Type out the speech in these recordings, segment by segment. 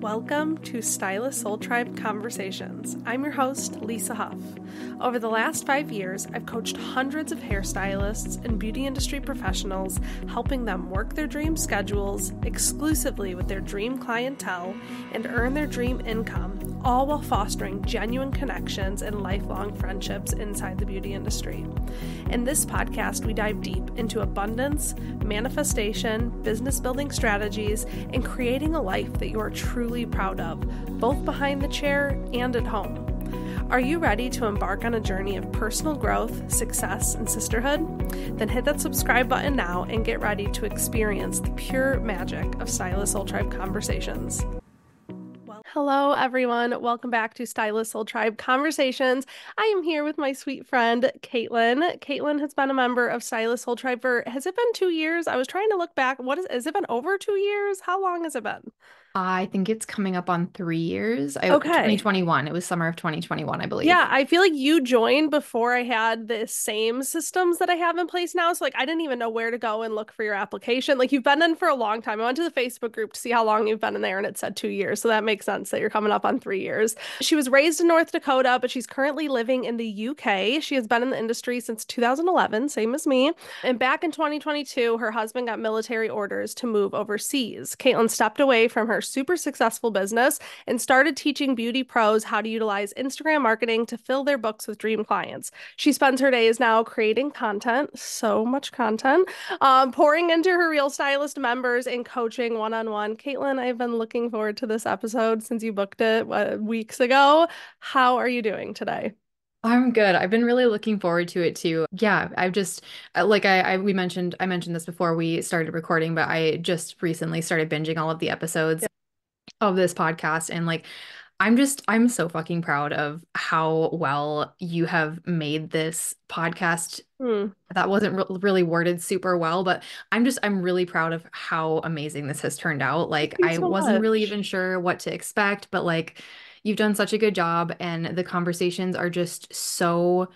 Welcome to Stylist Soul Tribe Conversations. I'm your host, Lisa Huff. Over the last 5 years, I've coached hundreds of hairstylists and beauty industry professionals, helping them work their dream schedules exclusively with their dream clientele and earn their dream income, all while fostering genuine connections and lifelong friendships inside the beauty industry. In this podcast, we dive deep into abundance, manifestation, business building strategies, and creating a life that you are truly proud of, both behind the chair and at home. Are you ready to embark on a journey of personal growth, success, and sisterhood? Then hit that subscribe button now and get ready to experience the pure magic of Stylist Soul Tribe Conversations. Hello, everyone. Welcome back to Stylist Soul Tribe Conversations. I am here with my sweet friend, Kaitlyn. Kaitlyn has been a member of Stylist Soul Tribe for, has it been 2 years? I was trying to look back. Has it been over 2 years? How long has it been? I think it's coming up on 3 years. Okay. 2021. It was summer of 2021, I Yeah, believe. I feel like you joined before I had the same systems that I have in place now. So like I didn't even know where to go and look for your application. Like you've been in for a long time. I went to the Facebook group to see how long you've been in there and it said 2 years. So that makes sense that you're coming up on 3 years. She was raised in North Dakota, but she's currently living in the UK. She has been in the industry since 2011, same as me. And back in 2022, her husband got military orders to move overseas. Kaitlyn stepped away from her super successful business and started teaching beauty pros how to utilize Instagram marketing to fill their books with dream clients. She spends her days now creating content, so much content, pouring into her Real Stylist members and coaching one-on-one. Kaitlyn, I've been looking forward to this episode since you booked it weeks ago. How are you doing today? I'm good. I've been really looking forward to it too. Yeah, I've just I mentioned this before we started recording, but I just recently started binging all of the episodes of this podcast and I'm so fucking proud of how well you have made this podcast. Hmm. That wasn't really worded super well, but I'm really proud of how amazing this has turned out. Thank Like you I so wasn't really much. even sure what to expect, but like you've done such a good job and the conversations are just so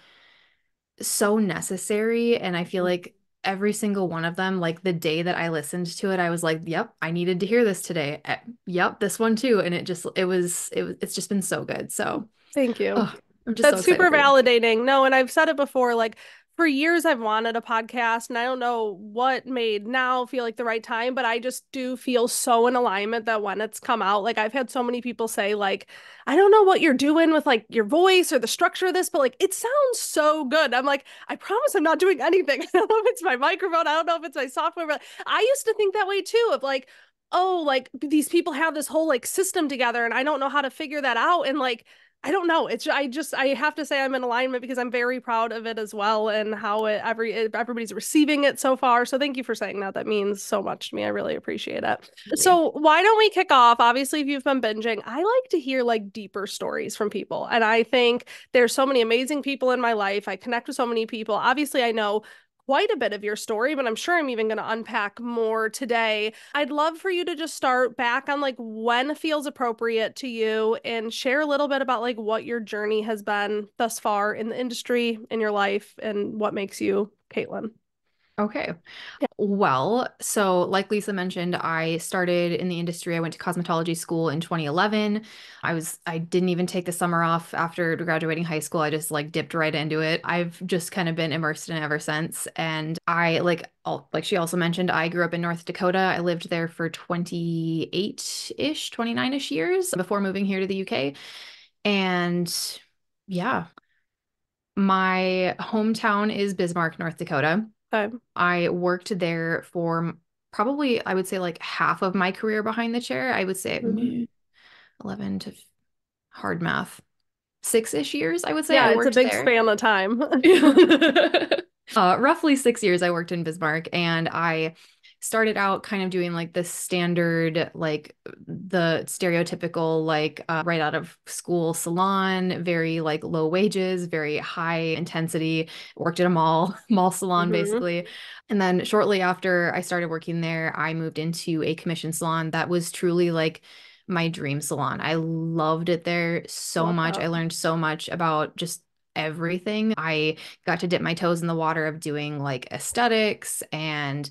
necessary and I feel like every single one of them, like the day that I listened to it, I was like, yep, I needed to hear this today. Yep, this one too. And it's just been so good. So, Thank you. oh, I'm just so That's excited super for you. validating. No, and I've said it before, like for years I've wanted a podcast and I don't know what made now feel like the right time, but I just do feel so in alignment that when it's come out, like I've had so many people say like, I don't know what you're doing with like your voice or the structure of this, but like it sounds so good. I'm like, I promise I'm not doing anything. I don't know if it's my microphone, I don't know if it's my software, but I used to think that way too of like, oh, like these people have this whole like system together and I don't know how to figure that out. And like I don't know. I have to say I'm in alignment because I'm very proud of it as well and how everybody's receiving it so far. So thank you for saying that. That means so much to me. I really appreciate it. So why don't we kick off? Obviously, if you've been binging, I like to hear like deeper stories from people. And I think there's so many amazing people in my life. I connect with so many people. Obviously, I know quite a bit of your story, but I'm sure I'm even going to unpack more today. I'd love for you to just start back on like when feels appropriate to you and share a little bit about like what your journey has been thus far in the industry, in your life, and what makes you Kaitlyn. Okay. Well, so like Lisa mentioned, I started in the industry. I went to cosmetology school in 2011. I didn't even take the summer off after graduating high school. I just like dipped right into it. I've just kind of been immersed in it ever since. And like she also mentioned, I grew up in North Dakota. I lived there for 28-ish, 29-ish years before moving here to the UK. And yeah, my hometown is Bismarck, North Dakota. Okay. I worked there for probably, I would say, like half of my career behind the chair. I would say Mhm. 11 to hard math, 6-ish years, I would say Yeah, I it's a worked big there. span of time. Roughly 6 years I worked in Bismarck, and I started out kind of doing like the standard, like the stereotypical, like right out of school salon, very like low wages, very high intensity, worked at a mall salon Hmm. basically. And then shortly after I started working there, I moved into a commission salon that was truly like my dream salon. I loved it there so Love much. that. I learned so much about just everything. I got to dip my toes in the water of doing like aesthetics and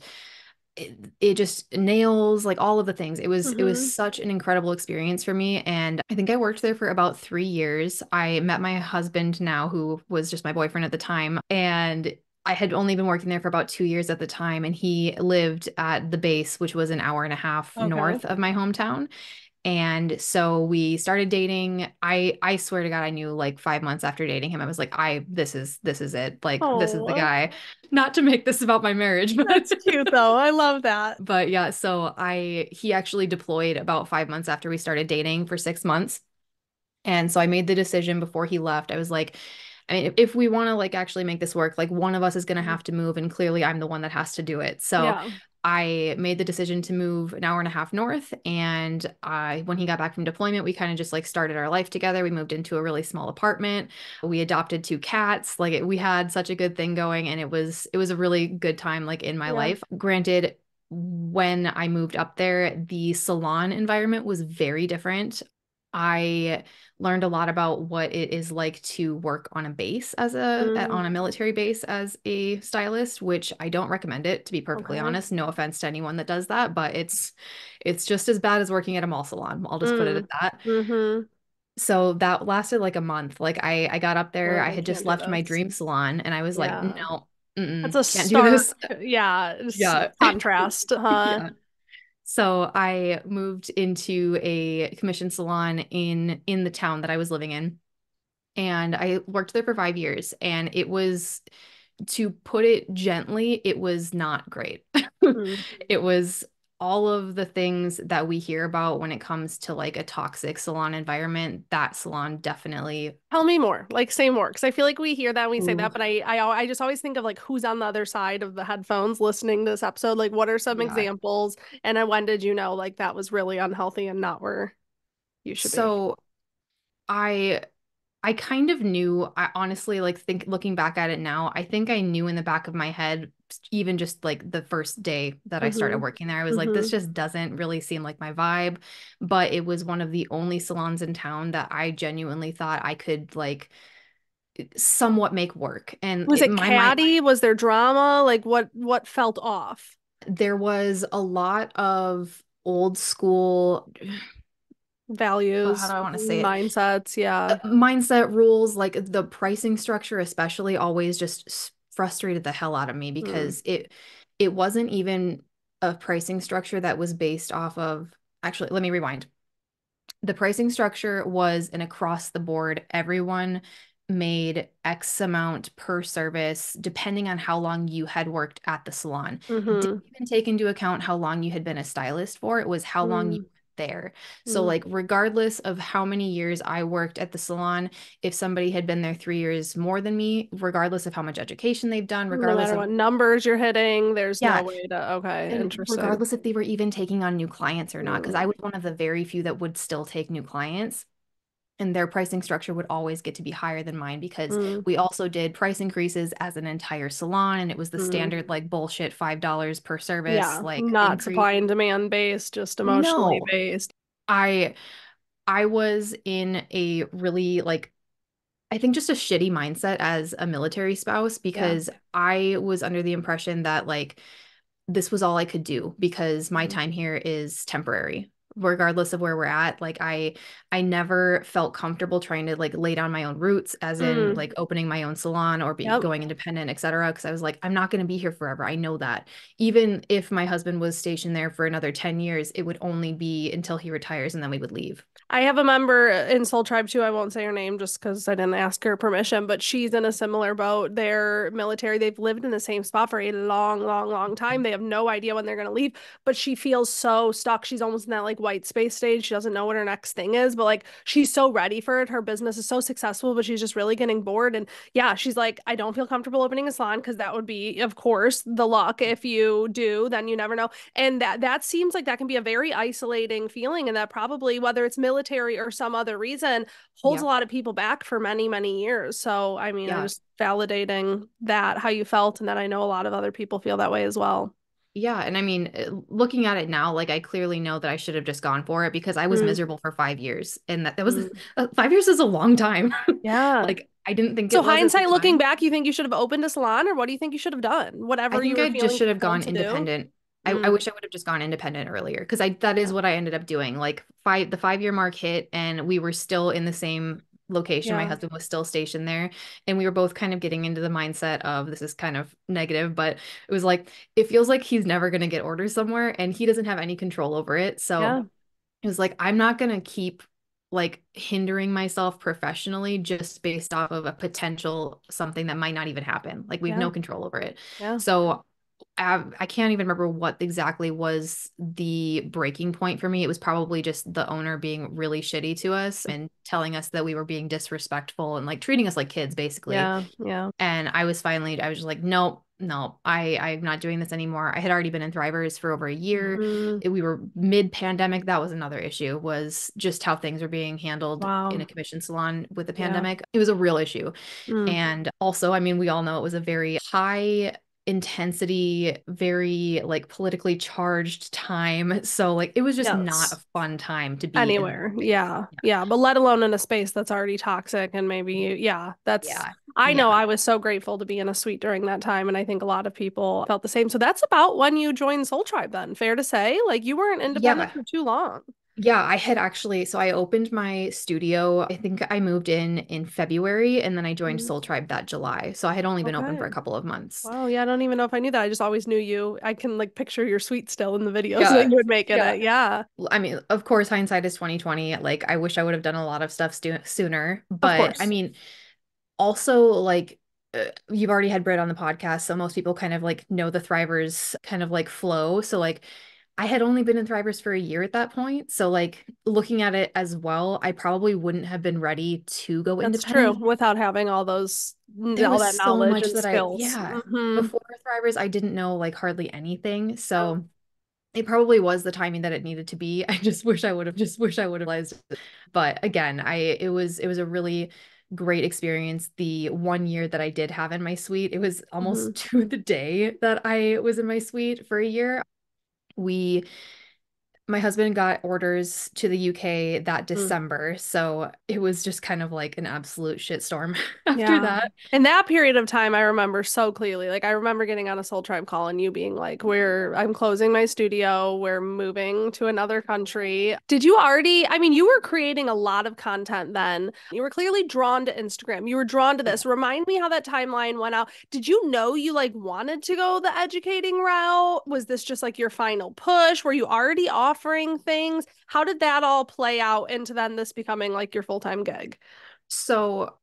it just nails, like all of the things. It was Mm-hmm. such an incredible experience for me. And I think I worked there for about 3 years. I met my husband now, who was just my boyfriend at the time. And I had only been working there for about 2 years at the time. And he lived at the base, which was an hour and a half Okay. north of my hometown. And so we started dating. I swear to God, I knew like 5 months after dating him, I was like, this is it. Like, this is the Oh, guy. Not to make this about my marriage, but that's cute though. I love that. but yeah, so he actually deployed about 5 months after we started dating for 6 months. And so I made the decision before he left. I was like, I mean, if we want to like actually make this work, like one of us is going to have to move, and clearly I'm the one that has to do it. So Yeah. I made the decision to move an hour and a half north. And when he got back from deployment, we kind of just like started our life together. We moved into a really small apartment. We adopted two cats. Like we had such a good thing going, and it was a really good time like in my Yeah. life. Granted, when I moved up there, the salon environment was very different. I learned a lot about what it is like to work on a base Mm, on a military base as a stylist, which I don't recommend it, to be perfectly okay. honest. No offense to anyone that does that, but it's just as bad as working at a mall salon. I'll just put it at Mm. that. Mm-hmm. So that lasted like a month. Like I got up there, Like, I I had can't just do left my this. dream salon, and I was like, Yeah. no, That's a can't do stark, this. yeah, Yeah. contrast, huh? Yeah. So I moved into a commission salon in the town that I was living in. And I worked there for 5 years. And it was, to put it gently, it was not great. Mm. It was all of the things that we hear about when it comes to like a toxic salon environment. That salon definitely. Tell me more, like say more, because I feel like we hear that and we say Ooh, that, but I just always think of like who's on the other side of the headphones listening to this episode. Like, what are some yeah. examples? And then when did you know like that was really unhealthy and not where you should be? So I I kind of knew, I honestly like think looking back at it now, I think I knew in the back of my head, even just like the first day that I started Mm-hmm. working there, I was like, this Mm-hmm. just doesn't really seem like my vibe. But it was one of the only salons in town that I genuinely thought I could like somewhat make work. And Was it my mind, catty? Was there drama? Like what felt off? there was a lot of old school, how do Values, I want to say it? mindsets, yeah. Mindset rules, like the pricing structure especially, always just frustrated the hell out of me, Mm. because it wasn't even a pricing structure that was based off of, actually, let me rewind. The pricing structure was an across the board, everyone made X amount per service depending on how long you had worked at the salon. Didn't Mm-hmm. even take into account how long you had been a stylist for. It was how long you Mm. were there. So Mm. like regardless of how many years I worked at the salon, if somebody had been there 3 years more than me, regardless of how much education they've done, No regardless matter of, what numbers you're hitting, there's no yeah, way to, okay, and interesting. regardless if they were even taking on new clients or not, because Mm. I was one of the very few that would still take new clients, and their pricing structure would always get to be higher than mine, because Mm. we also did price increases as an entire salon, and it was the Mm. standard like bullshit $5 per service Yeah, like not increase. supply and demand based, just emotionally No. based. I I was in a really like, I think just a shitty mindset as a military spouse, Yeah. because I was under the impression that like this was all I could do because my Mm. time here is temporary, regardless of where we're at. Like I never felt comfortable trying to like lay down my own roots, as in Mm. like opening my own salon or be Yep. going independent, etc. Because I was like, I'm not going to be here forever. I know that. Even if my husband was stationed there for another 10 years, it would only be until he retires, and then we would leave. I have a member in Soul Tribe too. I won't say her name just because I didn't ask her permission, but she's in a similar boat. They're military. They've lived in the same spot for a long, long, long time. They have no idea when they're going to leave, but she feels so stuck. She's almost in that like white space stage. She doesn't know what her next thing is, but like she's so ready for it. Her business is so successful, but she's just really getting bored. And yeah, she's like, I don't feel comfortable opening a salon because that would be, of course, the luck. If you do, then you never know. And that seems like that can be a very isolating feeling, and that probably, whether it's military or some other reason, holds a Yeah. lot of people back for many, many years. So I mean, I Yeah. just validating that how you felt, and that I know a lot of other people feel that way as well. Yeah, and I mean, looking at it now, like I clearly know that I should have just gone for it, because I was Mm, miserable for 5 years, and that was mm. 5 years is a long time. Yeah. Like I didn't think So it was at the hindsight looking time. back, you think you should have opened a salon, or what do you think you should have done? I Whatever you think were I just feeling should have compelled gone to do. independent. I Mm. wish I would have just gone independent earlier because I that is Yeah. what I ended up doing. Like the 5 year mark hit and we were still in the same location. My Yeah. husband was still stationed there and we were both kind of getting into the mindset of this is kind of negative, but it was like it feels like he's never going to get orders somewhere and he doesn't have any control over it. So Yeah. it was like I'm not going to keep like hindering myself professionally just based off of a potential something that might not even happen. Like we have Yeah. no control over it. Yeah. So I can't even remember what exactly was the breaking point for me. It was probably just the owner being really shitty to us and telling us that we were being disrespectful and like treating us like kids, basically. Yeah. Yeah. And I was just like, nope, no, I'm not doing this anymore. I had already been in Thrivers for over a year. Hmm. We were mid-pandemic. That was another issue, was just how things were being handled in a Wow. commission salon with the Yeah. pandemic. It was a real issue. Mm. And also, I mean, we all know it was a very high intensity, very like politically charged time. So like it was just not a Yes. fun time to be in that Anywhere. space. Yeah. Yeah. But let alone in a space that's already toxic and maybe, yeah, that's, Yeah. I know Yeah. I was so grateful to be in a suite during that time. And I think a lot of people felt the same. So that's about when you joined Soul Tribe then, fair to say? Like you weren't independent Yeah. for too long. Yeah, I had actually, so I opened my studio. I think I moved in February and then I joined Mhm. Soul Tribe that July. So I had only been open for a Okay. couple of months. Wow. Yeah. I don't even know if I knew that. I just always knew you. I can like picture your suite still in the videos that Yeah. you would make in Yeah. it. Yeah. I mean, of course, hindsight is 2020. Like I wish I would have done a lot of stuff sooner, Of but I course. mean, also like you've already had Britt on the podcast, so most people kind of like know the Thrivers kind of like flow. So like I had only been in Thrivers for a year at that point. So like looking at it as well, I probably wouldn't have been ready to go That's true. independent. Without having all those, There all was that so knowledge much and that I, skills. yeah, Hmm. before Thrivers, I didn't know like hardly anything. Yeah. So it probably was the timing that it needed to be. I just wish I would have realized it. But again, it was a really great experience. The 1 year that I did have in my suite, it was Hmm. almost to the day that I was in my suite for a year. We My husband got orders to the UK that December, so it was just kind of like an absolute shitstorm after Yeah. that. In that period of time, I remember so clearly. Like I remember getting on a Soul Tribe call and you being like, I'm closing my studio, we're moving to another country. Did you already, I mean, you were creating a lot of content then. You were clearly drawn to Instagram. You were drawn to Yeah. this. Remind me how that timeline went out. Did you know you like wanted to go the educating route? Was this just like your final push? Were you already offering things? How did that all play out into then this becoming like your full-time gig? So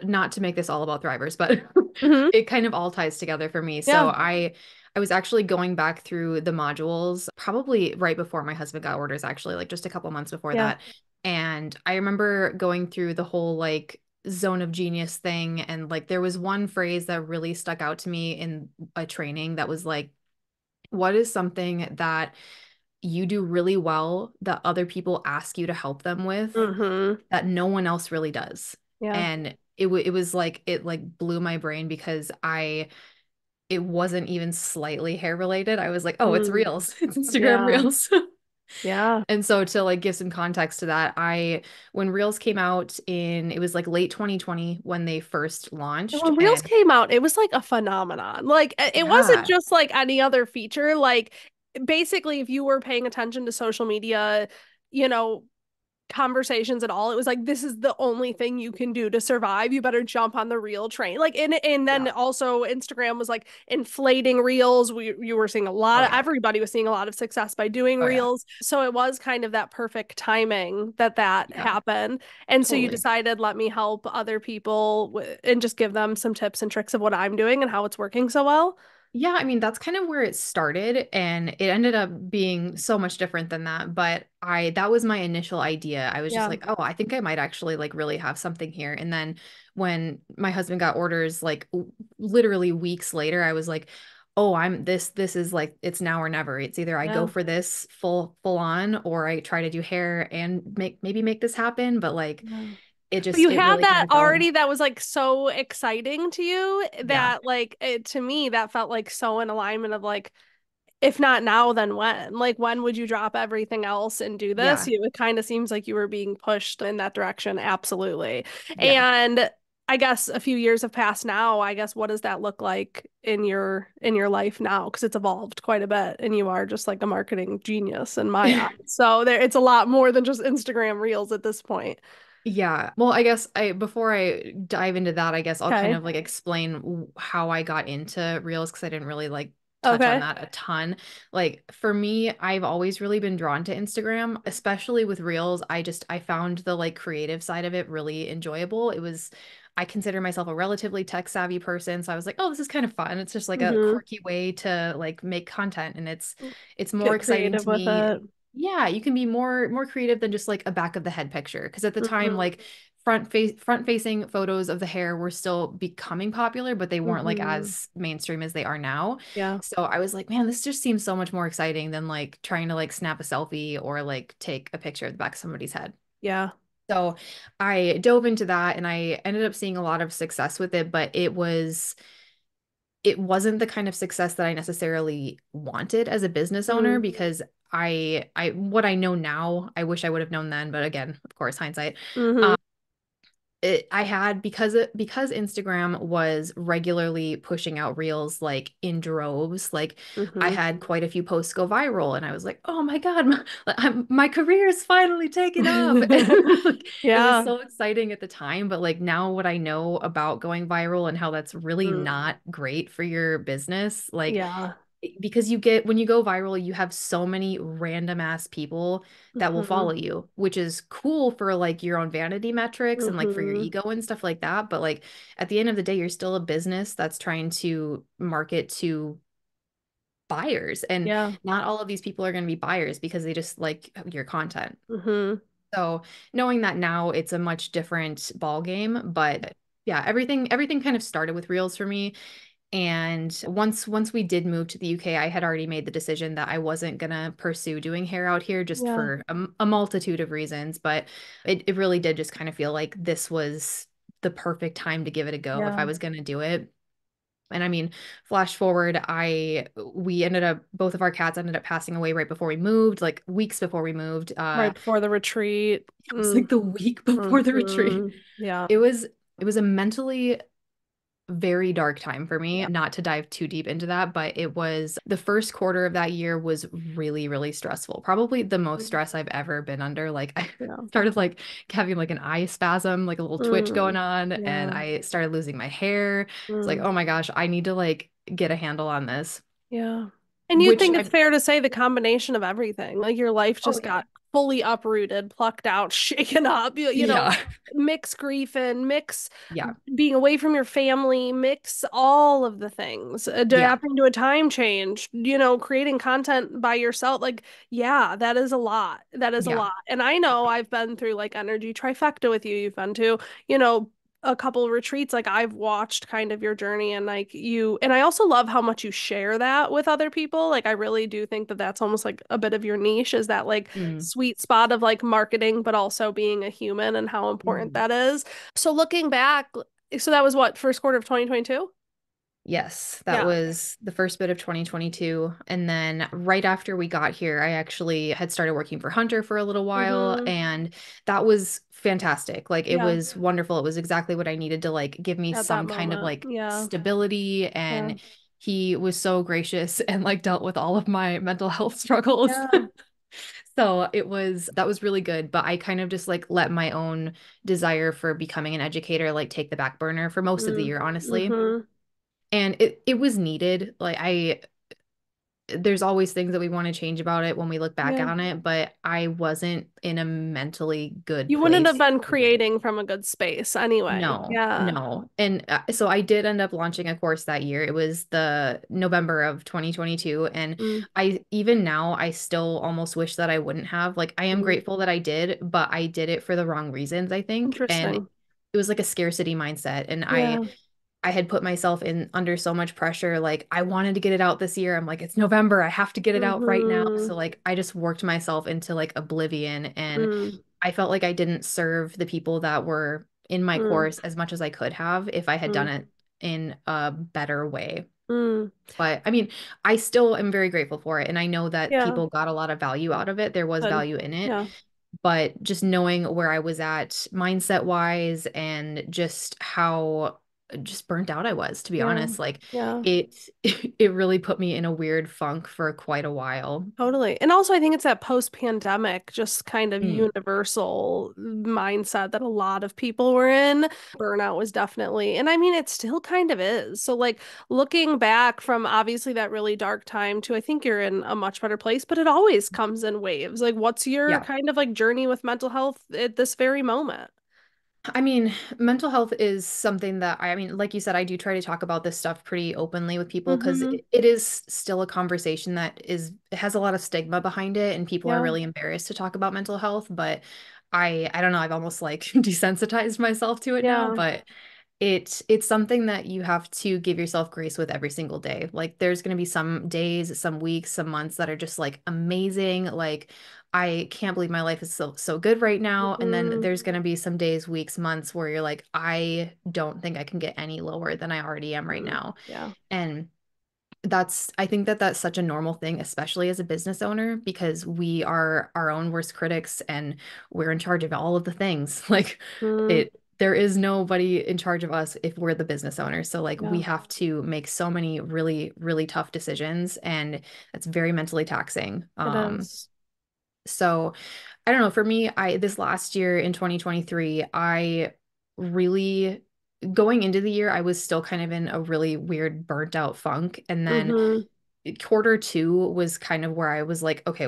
not to make this all about Thrivers, but Hmm. it kind of all ties together for me. Yeah. So I was actually going back through the modules probably right before my husband got orders, actually, like just a couple months before Yeah. that. And I remember going through the whole like zone of genius thing. And like there was one phrase that really stuck out to me in a training that was like, what is something that you do really well that other people ask you to help them with Hmm. that no one else really does? Yeah. And it was like it like blew my brain because it wasn't even slightly hair related. I was like, oh, it's Mm. Reels. It's Instagram Yeah. Reels. Yeah. And so to like give some context to that, when Reels came out it was like late 2020 when they first And launched. when Reels And came out, it was like a phenomenon. Like it wasn't yeah, just like any other feature. Like basically, if you were paying attention to social media, you know, conversations at all. It was like this is the only thing you can do to survive. You better jump on the reel train. Like and then yeah, also Instagram was like inflating reels. You were seeing a oh lot of yeah, everybody was seeing a lot of success by doing oh yeah, reels. So it was kind of that perfect timing that yeah, happened. And so you totally. decided let me help other people and just give them some tips and tricks of what I'm doing and how it's working so well. Yeah, I mean, that's kind of where it started, and it ended up being so much different than that. But that was my initial idea. I was just Yeah. like, oh, I think I might actually like really have something here. And then when my husband got orders, like literally weeks later, I was like, oh, this is like, it's now or never. It's either I go Yeah. for this full on, or I try to do hair and maybe make this happen. But like, Yeah. But it you had really kind that of fell in. already that was like so exciting to you Yeah. that like to me that felt like so in alignment of like if not now then when, like when would you drop everything else and do this? Yeah. It kind of seems like you were being pushed in that direction, absolutely. Yeah. And I guess a few years have passed now. I guess what does that look like in your life now? Because it's evolved quite a bit, and you are just like a marketing genius in my eyes. So there, it's a lot more than just Instagram Reels at this point. Yeah. Well, I guess I before I dive into that, I guess I'll kind Okay. of like explain how I got into Reels because I didn't really like touch on Okay. that a ton. Like for me, I've always really been drawn to Instagram, especially with Reels. I found the like creative side of it really enjoyable. I consider myself a relatively tech savvy person, so I was like, "Oh, this is kind of fun." It's just like a Mm-hmm. quirky way to like make content and it's more Get exciting creative to with me. it. Yeah, you can be more creative than just like a back of the head picture. Because at the time, Mm-hmm. like front facing photos of the hair were still becoming popular, but they weren't like Mm-hmm. as mainstream as they are now. Yeah. So I was like, man, this just seems so much more exciting than like trying to like snap a selfie or like take a picture of the back of somebody's head. Yeah. So I dove into that and I ended up seeing a lot of success with it, but it wasn't the kind of success that I necessarily wanted as a business owner Mm. because I what I know now, I wish I would have known then, but again, of course, hindsight. Mm-hmm. I had because Instagram was regularly pushing out reels like in droves, like I Mm-hmm. had quite a few posts go viral and I was like, "Oh my God, my career is finally taking off." And like, it was Yeah. so exciting at the time, but like now what I know about going viral and how that's really Mm. not great for your business, like Yeah. because when you go viral, you have so many random ass people that will Mm-hmm. follow you, which is cool for like your own vanity metrics and like for your Mm-hmm. ego and stuff like that. But like at the end of the day, you're still a business that's trying to market to buyers. And Yeah. not all of these people are going to be buyers because they just like your content. Mm-hmm. So knowing that now it's a much different ball game, but yeah, everything kind of started with Reels for me. And once we did move to the UK, I had already made the decision that I wasn't gonna pursue doing hair out here just Yeah. for a multitude of reasons. But it really did just kind of feel like this was the perfect time to give it a go if I Yeah. was gonna do it. And I mean, flash forward, I we ended up both of our cats ended up passing away right before we moved, like weeks before we moved. Right before the retreat. It was like the week before the retreat. Mm-hmm. Yeah. It was it was a mentally very dark time for me. Not to dive too deep into that, but it was the first quarter of that year was really, really stressful. Probably the most stress I've ever been under. Like I Yeah. started like having like an eye spasm, like a little twitch going Mm. on, and Yeah. I started losing my hair. It's like, Mm. oh my gosh, I need to like get a handle on this. Yeah. And you Which think it's I fair to say the combination of everything, like your life oh just yeah. got fully uprooted, plucked out, shaken up, you know, Yeah. mix grief and mix Yeah. being away from your family, mix all of the things, Yeah. adapting to a time change, you know, creating content by yourself. Like, yeah, that is a lot. That is a Yeah. lot. And I know I've been through like energy trifecta with you. You've been to, you know, a couple retreats. Like I've watched kind of your journey and like you, and I also love how much you share that with other people. Like I really do think that that's almost like a bit of your niche is that like Mm. sweet spot of like marketing, but also being a human and how important Mhm. that is. So looking back, so that was what, first quarter of 2022? Yes, that Yeah. was the first bit of 2022. And then right after we got here, I actually had started working for Hunter for a little while, Mm-hmm. and that was fantastic. Like it Yeah. was wonderful. It was exactly what I needed to like give me At that some kind of moment. like Yeah. stability. Yeah. And he was so gracious and like dealt with all of my mental health struggles. Yeah. So that was really good. But I kind of just like let my own desire for becoming an educator like take the back burner for most of the Mm. year, honestly, Mm-hmm. and it was needed. Like I there's always things that we want to change about it when we look back Yeah. on it, but I wasn't in a mentally good You wouldn't have place been to do it. creating from a good space anyway. No, Yeah. no. And so I did end up launching a course that year. It was the November of 2022. And Mm. even now, I still almost wish that I wouldn't have. Like, I am Mm. grateful that I did, but I did it for the wrong reasons, I think. And Interesting. it was like a scarcity mindset. And Yeah. I had put myself in under so much pressure. Like I wanted to get it out this year. I'm like, it's November. I have to get it out right now. Mm-hmm. So like I just worked myself into like oblivion and Mm. I felt like I didn't serve the people that were in my Mm. course as much as I could have if I had done Mm. it in a better way. Mm. But I mean, I still am very grateful for it. And I know that Yeah. people got a lot of value out of it. There was Good. value in it, Yeah. but just knowing where I was at mindset wise and just how just burnt out I was, to be Yeah. honest. Like Yeah. it it really put me in a weird funk for quite a while. Totally. And also, I think it's that post-pandemic, just kind of Mm, universal mindset that a lot of people were in. Burnout was definitely, and I mean, it still kind of is. So, like, looking back from obviously that really dark time to I think you're in a much better place, but it always comes in waves. Like, what's your yeah. kind of like journey with mental health at this very moment? I mean, mental health is something that I mean, like you said, I do try to talk about this stuff pretty openly with people because Mm-hmm. it is still a conversation that it has a lot of stigma behind it, and people are Yeah. really embarrassed to talk about mental health. But I don't know, I've almost like desensitized myself to it now, Yeah. but it's something that you have to give yourself grace with every single day. Like there's going to be some days, some weeks, some months that are just like amazing. Like I can't believe my life is so good right now. And then Mm-hmm. there's going to be some days, weeks, months where you're like, I don't think I can get any lower than I already am right Mm-hmm. now. Yeah. And I think that that's such a normal thing, especially as a business owner, because we are our own worst critics and we're in charge of all of the things. Like Mm, there is nobody in charge of us if we're the business owner. So like we yeah, have to make so many really, really tough decisions, and it's very mentally taxing. it is. So I don't know, for me, this last year in 2023, I really going into the year, I was still kind of in a really weird burnt out funk. And then Mm-hmm. quarter two was kind of where I was like, okay,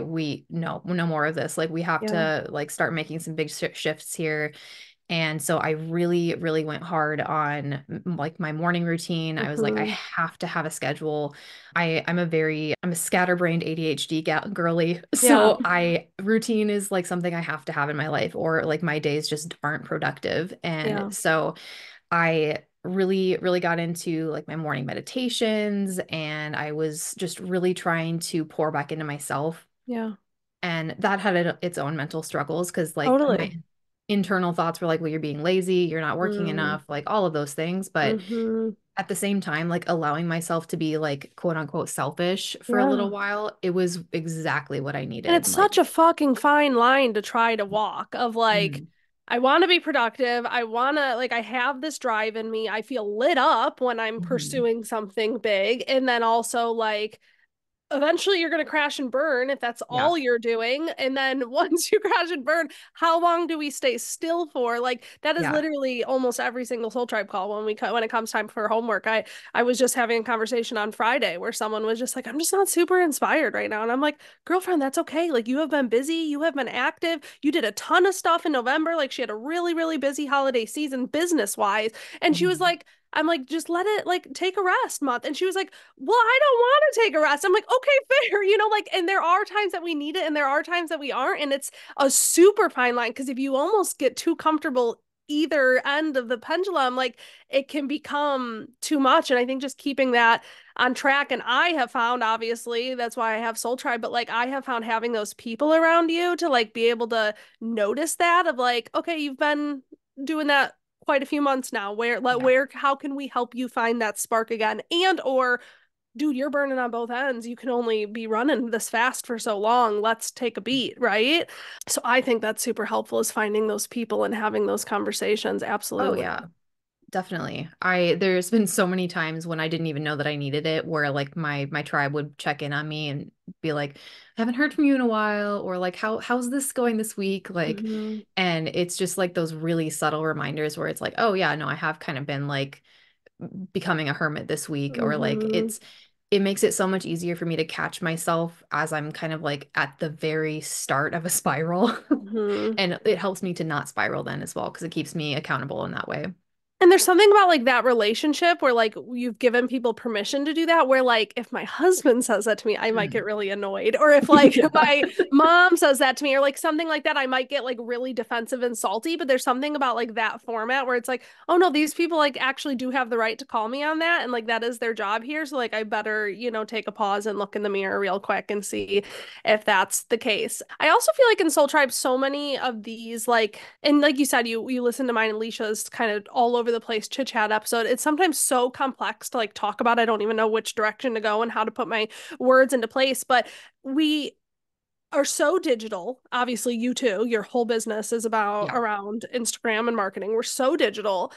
no more of this. Like we have Yeah. to like start making some big shifts here. And so I really, really went hard on like my morning routine. I was like, I Mm-hmm. have to have a schedule. I'm a scatterbrained ADHD girly. Yeah. So I routine is like something I have to have in my life, or like my days just aren't productive. And Yeah. so I really, really got into like my morning meditations, and I was just really trying to pour back into myself. Yeah. And that had its own mental struggles because, like, my Totally. internal thoughts were like, well, you're being lazy, you're not working Mm. enough, like all of those things. But Mm-hmm. at the same time, like allowing myself to be like quote unquote selfish for a little Yeah. while, it was exactly what I And it's needed. Like, such a fucking fine line to try to walk of like, mhm, I want to be productive. I want to, like, I have this drive in me. I feel lit up when I'm mhm, pursuing something big. And then also, like, eventually you're going to crash and burn if that's yeah, all you're doing. And then once you crash and burn, how long do we stay still for? Like that is yeah, literally almost every single Soul Tribe call when it comes time for homework. I was just having a conversation on Friday where someone was just like, I'm just not super inspired right now. And I'm like, girlfriend, that's okay. Like you have been busy, you have been active, you did a ton of stuff in November. Like she had a really, really busy holiday season business wise. And she was mhm, like, I'm like, just let it like take a rest month. And she was like, well, I don't want to take a rest. I'm like, okay, fair, like, and there are times that we need it and there are times that we aren't. And it's a super fine line because if you almost get too comfortable either end of the pendulum, like it can become too much. And I think just keeping that on track. And I have found, obviously, that's why I have Soul Tribe, but like I have found having those people around you to like be able to notice that of like, okay, you've been doing that quite a few months now yeah. where how can we help you find that spark again and or dude, you're burning on both ends. You can only be running this fast for so long. Let's take a beat, right? So I think that's super helpful is finding those people and having those conversations. Oh, Absolutely. yeah. Definitely. There's been so many times when I didn't even know that I needed it, where like my tribe would check in on me and be like, I haven't heard from you in a while, or like how's this going this week? Like, Mm-hmm. and it's just like those really subtle reminders where it's like, oh yeah, no, I have kind of been like becoming a hermit this week, or like Mm-hmm. it makes it so much easier for me to catch myself as I'm kind of like at the very start of a spiral. Mm-hmm. And it helps me to not spiral then as well, because it keeps me accountable in that way. And there's something about like that relationship where like you've given people permission to do that, where like if my husband says that to me, I might get Mm. really annoyed. Or if like Yeah. my mom says that to me or like something like that, I might get like really defensive and salty. But there's something about like that format where it's like, oh no, these people like actually do have the right to call me on that. And like that is their job here. So like I better, take a pause and look in the mirror real quick and see if that's the case. I also feel like in Soul Tribe, so many of these, like, and like you said, you listen to mine and Leisha's kind of all over the place chit chat episode. It's sometimes so complex to like talk about. I don't even know which direction to go and how to put my words into place. But we are so digital. Obviously, you too. Your whole business is about Yeah. around Instagram and marketing. We're so digital.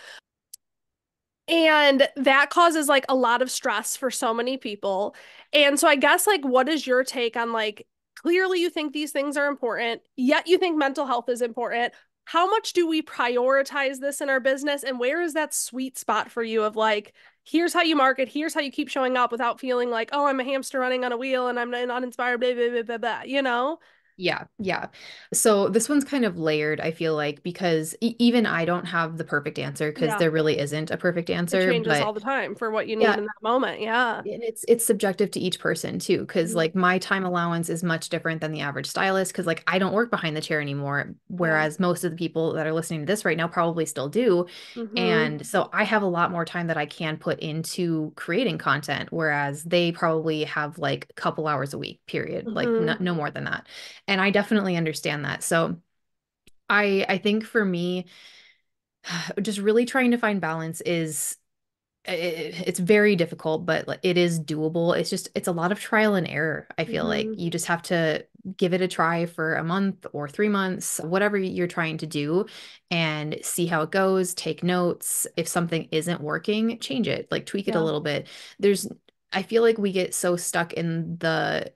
And that causes like a lot of stress for so many people. And so I guess like what is your take on like clearly you think these things are important, yet you think mental health is important. How much do we prioritize this in our business and where is that sweet spot for you of like here's how you market, here's how you keep showing up without feeling like, oh, I'm a hamster running on a wheel and I'm not inspired, blah, blah, blah, blah, blah, you know? Yeah, yeah. So this one's kind of layered, I feel like, because even I don't have the perfect answer because Yeah. there really isn't a perfect It answer. changes But all the time for what you need yeah, in that moment. Yeah. and it's subjective to each person too, because Mhm. like my time allowance is much different than the average stylist because like I don't work behind the chair anymore, Yeah. whereas most of the people that are listening to this right now probably still do. Mm-hmm. And so I have a lot more time that I can put into creating content, whereas they probably have like a couple hours a week, period, like Mm-hmm. no more than that. And I definitely understand that. So I think for me, just really trying to find balance is it's very difficult, but like, it is doable. It's a lot of trial and error. I feel like Mm-hmm. you just have to give it a try for a month or 3 months, whatever you're trying to do, and see how it goes. Take notes. If something isn't working, change it, like tweak it a Yeah. little bit. There's, I feel like we get so stuck in the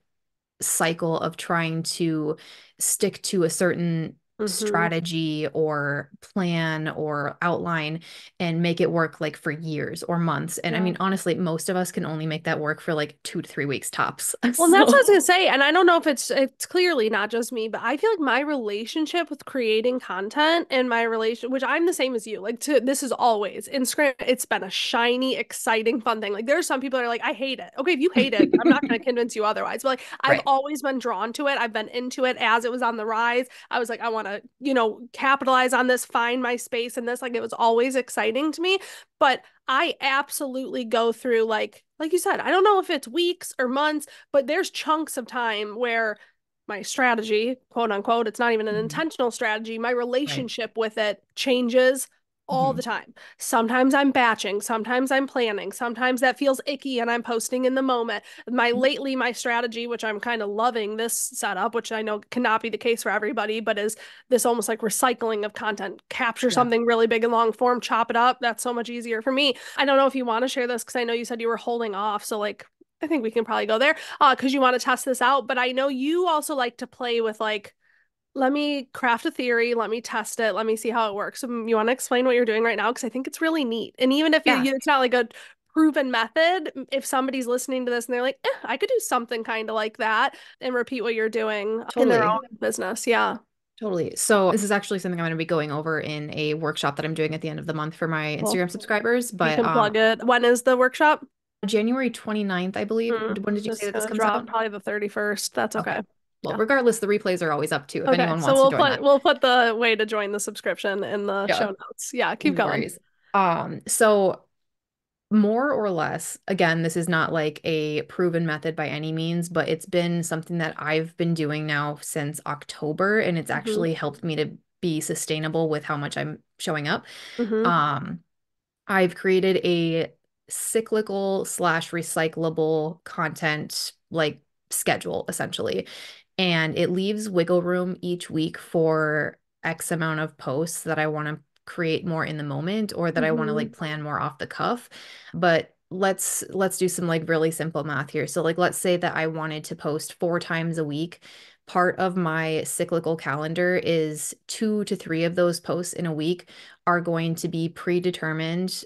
cycle of trying to stick to a certain Mm-hmm. strategy or plan or outline and make it work like for years or months. And I Yeah. mean, honestly, most of us can only make that work for like 2 to 3 weeks tops. Well, and that's what I was So, gonna say, and I don't know if it's clearly not just me, but I feel like my relationship with creating content and my relation, which I'm the same as you, like to this is always Instagram. It's been a shiny, exciting, fun thing. Like there's some people that are like, I hate it. Okay, if you hate it, I'm not gonna convince you otherwise. But like I've right. always been drawn to it. I've been into it as it was on the rise. I was like, I want to, capitalize on this, find my space in this. Like it was always exciting to me. But I absolutely go through like you said, I don't know if it's weeks or months, but there's chunks of time where my strategy, quote unquote, it's not even an Mhm. intentional strategy, my Right. relationship with it changes all the Mhm. time. Sometimes I'm batching, sometimes I'm planning, sometimes that feels icky and I'm posting in the moment. My strategy, which I'm kind of loving this setup, which I know cannot be the case for everybody, but is this almost like recycling of content. Capture Yeah. something really big and long form, chop it up. That's so much easier for me. I don't know if you want to share this because I know you said you were holding off. So like I think we can probably go there because you want to test this out. But I know you also like to play with like, let me craft a theory, let me test it, let me see how it works. So you want to explain what you're doing right now? Because I think it's really neat. And even if Yeah. it's not like a proven method, if somebody's listening to this and they're like, I could do something kind of like that and repeat what you're doing in their Totally. own business. Yeah. Totally. So this is actually something I'm going to be going over in a workshop that I'm doing at the end of the month for my Well, Instagram subscribers. you But can plug it. When is the workshop? January 29th, I believe. When did you say It's that this gonna comes drop out? probably the 31st. That's Okay. okay. Well, Yeah. regardless, the replays are always up too if Okay. anyone So wants to join that. we'll put the way to join the subscription in the Yeah, show notes. Yeah, keep no going. worries. So more or less, again, this is not like a proven method by any means, but it's been something that I've been doing now since October, and it's Mm-hmm. actually helped me to be sustainable with how much I'm showing up. Mm-hmm. Um, I've created a cyclical slash recyclable content like schedule essentially. And it leaves wiggle room each week for X amount of posts that I want to create more in the moment or that I want to Mm-hmm. like plan more off the cuff. But let's do some like really simple math here. So like let's say that I wanted to post 4 times a week. Part of my cyclical calendar is 2 to 3 of those posts in a week are going to be predetermined.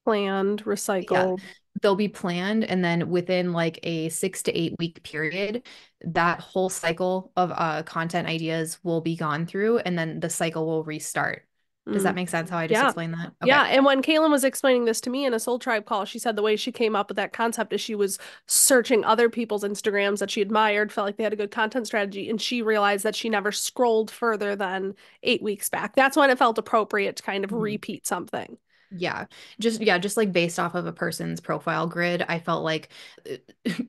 Planned, Yeah, recycled. they'll be planned, and then within like a 6 to 8 week period, that whole cycle of content ideas will be gone through, and then the cycle will restart. Does that Mm. make sense how I just Yeah. explained that? Yeah. Okay. And when Kaitlyn was explaining this to me in a Soul Tribe call, she said the way she came up with that concept is she was searching other people's Instagrams that she admired, felt like they had a good content strategy, and she realized that she never scrolled further than 8 weeks back. That's when it felt appropriate to kind of Mhm. repeat something. Yeah. Just like based off of a person's profile grid, I felt like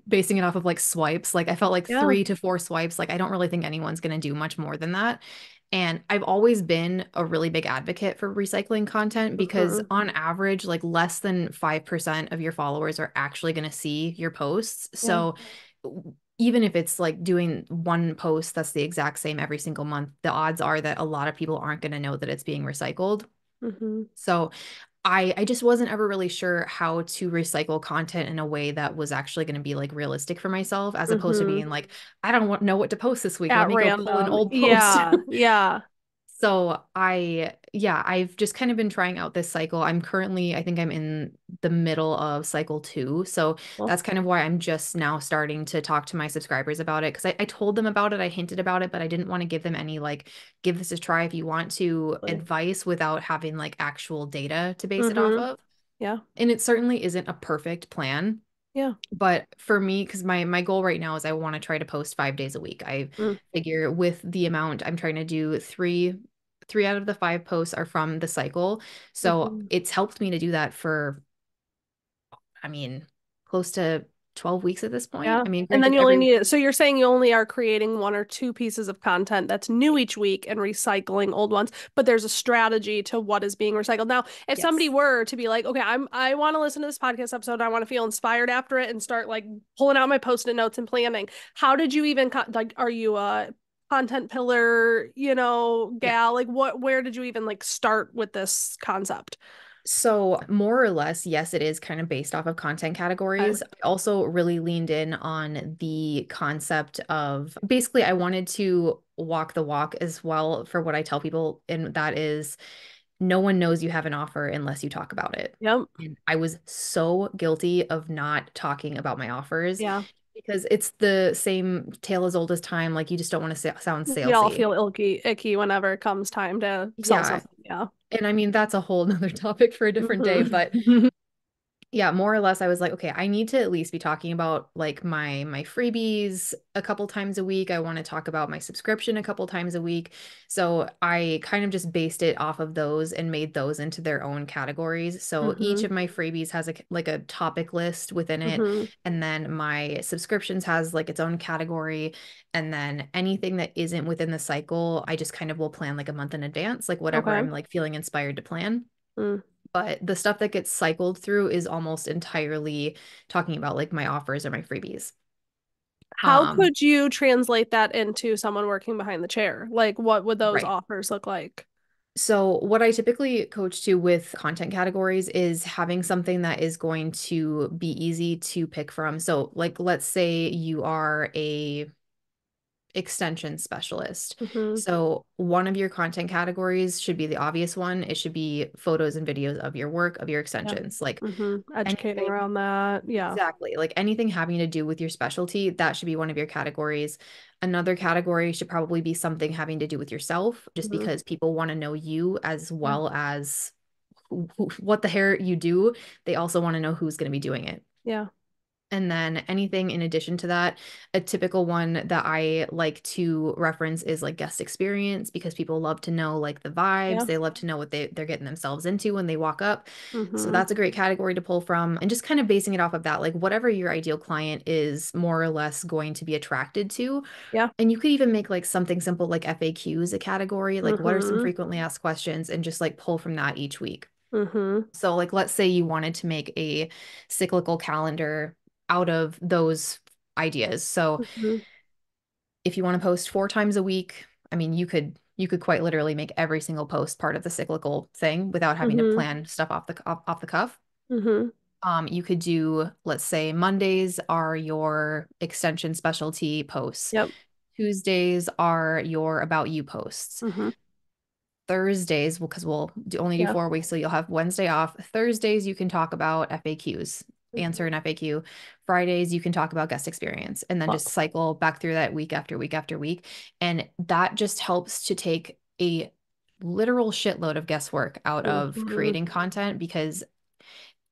basing it off of like swipes, like I felt like Yeah. 3 to 4 swipes, like I don't really think anyone's going to do much more than that. And I've always been a really big advocate for recycling content because Hmm. on average, like less than 5% of your followers are actually going to see your posts. Yeah. So even if it's like doing one post that's the exact same every single month, the odds are that a lot of people aren't going to know that it's being recycled. Mm-hmm. So I just wasn't ever really sure how to recycle content in a way that was actually going to be like realistic for myself, as opposed to Mm-hmm. being like, I don't know what to post this week. Let At me go pull an random. old post. Yeah. Yeah. So yeah, I've just kind of been trying out this cycle. I'm currently, I think I'm in the middle of cycle 2. So Well, that's kind of why I'm just now starting to talk to my subscribers about it. Cause I told them about it, I hinted about it, but I didn't want to give them any like, give this a try if you want to advice without having like actual data to base it off mm-hmm. of. Yeah. And it certainly isn't a perfect plan. Yeah. But for me, because my goal right now is I want to try to post 5 days a week. I Mm. figure with the amount I'm trying to do, three out of the 5 posts are from the cycle. So Mm-hmm. it's helped me to do that for, I mean, close to 12 weeks at this point. Yeah. I mean, And then granted, you only every need it. So you're saying you only are creating 1 or 2 pieces of content that's new each week and recycling old ones, but there's a strategy to what is being recycled. Now, if somebody yes. were to be like, okay, I want to listen to this podcast episode, I want to feel inspired after it and start like pulling out my post-it notes and planning. How did you even like are you a content pillar, Yeah. gal? Like where did you even like start with this concept? So, more or less, yes, it is kind of based off of content Okay. categories. I also really leaned in on the concept of basically, I wanted to walk the walk as well for what I tell people, and that is no one knows you have an offer unless you talk about it. Yep. And I was so guilty of not talking about my offers Yeah. because it's the same tale as old as time. Like, you just don't want to sound We all salesy. feel icky whenever it comes time to sell Yeah. something. Yeah. And I mean, that's a whole nother topic for a different day, but Mhm. yeah, more or less I was like, okay, I need to at least be talking about like my freebies a couple times a week. I want to talk about my subscription a couple times a week. So I kind of just based it off of those and made those into their own categories. So each Mhm. of my freebies has like a topic list within it, Mhm. and then my subscriptions has like its own category, and then anything that isn't within the cycle, I just kind of will plan like a month in advance, like whatever Okay. I'm like feeling inspired to plan. Mm. But the stuff that gets cycled through is almost entirely talking about like my offers or my freebies. How Um, could you translate that into someone working behind the chair? Like, what would those right. offers look like? So what I typically coach to with content categories is having something that is going to be easy to pick from. So like let's say you are a extension specialist. Mhm. So one of your content categories should be the obvious one. It should be photos and videos of your work, of your Yeah. extensions. Like Mhm. Educating anything. around that. Yeah. Exactly. Like anything having to do with your specialty, that should be one of your categories. Another category should probably be something having to do with yourself, just Mhm. because people want to know you as Yeah. well as what the hair you do. They also want to know who's going to be doing it. Yeah. And then anything in addition to that, a typical one that I like to reference is like guest experience because people love to know like the vibes. Yeah. They love to know what they're getting themselves into when they walk up. So Mhm. that's a great category to pull from and just kind of basing it off of that, like whatever your ideal client is more or less going to be attracted to. Yeah. And you could even make like something simple like FAQs a category, like what are some Mhm. frequently asked questions and just like pull from that each week. Mhm. So, like, let's say you wanted to make a cyclical calendar out of those ideas. So, Mhm. if you want to post 4 times a week, I mean, you could quite literally make every single post part of the cyclical thing without having to Mhm. plan stuff off the cuff. Mhm. You could do, let's say, Mondays are your extension specialty posts. Yep. Tuesdays are your about you posts. Mhm. Thursdays, well, because only do Yeah. 4 weeks, so you'll have Wednesday off. Thursdays, you can talk about FAQs, answer Mhm. an FAQ. Fridays, you can talk about guest experience, and then just Fuck. cycle back through that week after week after week. And that just helps to take a literal shitload of guesswork out of Mhm. creating content because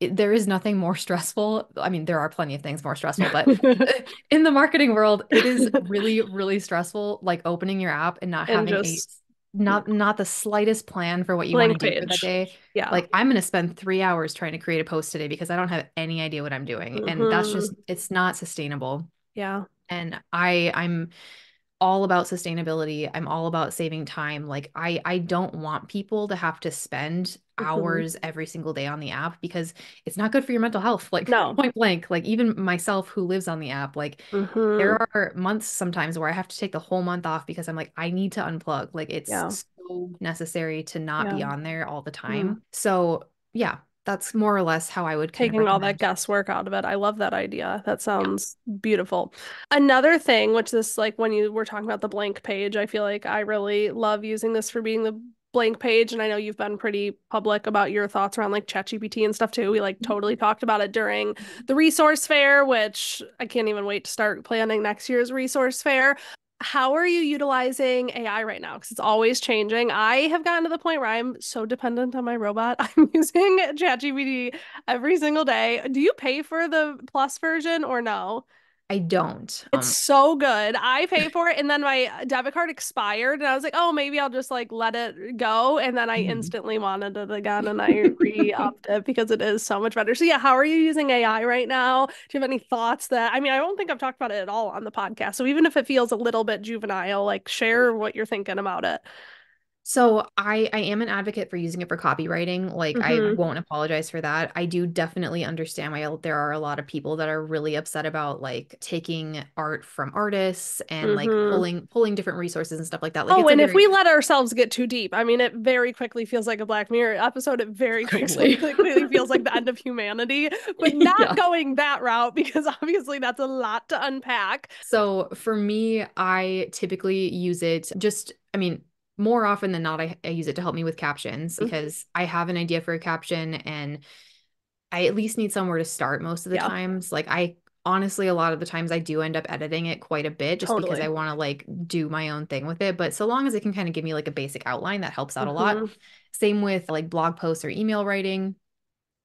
there is nothing more stressful. I mean, there are plenty of things more stressful, but in the marketing world, it is really, really stressful, like opening your app and not And having a just not the slightest plan for what you want to blank do for that page. day. Yeah. Like I'm going to spend 3 hours trying to create a post today because I don't have any idea what I'm doing. And that's just, Mhm. it's not sustainable. Yeah. And I'm all about sustainability. I'm all about saving time. Like I don't want people to have to spend Hmm. hours every single day on the app because it's not good for your mental health. Like No. point blank, like even myself who lives on the app, like there Hmm. are months sometimes where I have to take the whole month off because I'm like, I need to unplug. Like it's Yeah. so necessary to not Yeah. be on there all the Mm. time. So yeah, that's more or less how I would kind of Taking all that recommend. guesswork out of it. I love that idea. That Yeah. sounds beautiful. Another thing, which this, like when you were talking about the blank page, I feel like I really love using this for being the blank page. And I know you've been pretty public about your thoughts around like ChatGPT and stuff too. We like totally talked about it during the resource fair, which I can't even wait to start planning next year's resource fair. How are you utilizing AI right now? Because it's always changing. I have gotten to the point where I'm so dependent on my robot. I'm using ChatGPT every single day. Do you pay for the plus version or no? I don't. It's so good. I pay for it and then my debit card expired and I was like, "Oh, maybe I'll just like let it go." And then I Mhm. instantly wanted it again and I re-upped it because it is so much better. So yeah, how are you using AI right now? Do you have any thoughts that, I mean, I don't think I've talked about it at all on the podcast. So even if it feels a little bit juvenile, like share what you're thinking about it. So I am an advocate for using it for copywriting. Like I Mm-hmm. won't apologize for that. I do definitely understand why there are a lot of people that are really upset about like taking art from artists and like Mm-hmm. pulling different resources and stuff like that. Like Oh, it's a and if very we let ourselves get too deep, I mean, it very quickly feels like a Black Mirror episode. It very totally. quickly feels like the end of humanity, but not Yeah. going that route because obviously that's a lot to unpack. So for me, I typically use it just, I mean, more often than not, I use it to help me with captions Mhm. because I have an idea for a caption and I at least need somewhere to start most of the Yeah, times. Like I honestly, a lot of the times I do end up editing it quite a bit just because I totally. want to like do my own thing with it. But so long as it can kind of give me like a basic outline, that helps out a lot. Hmm. Same with like blog posts or email writing.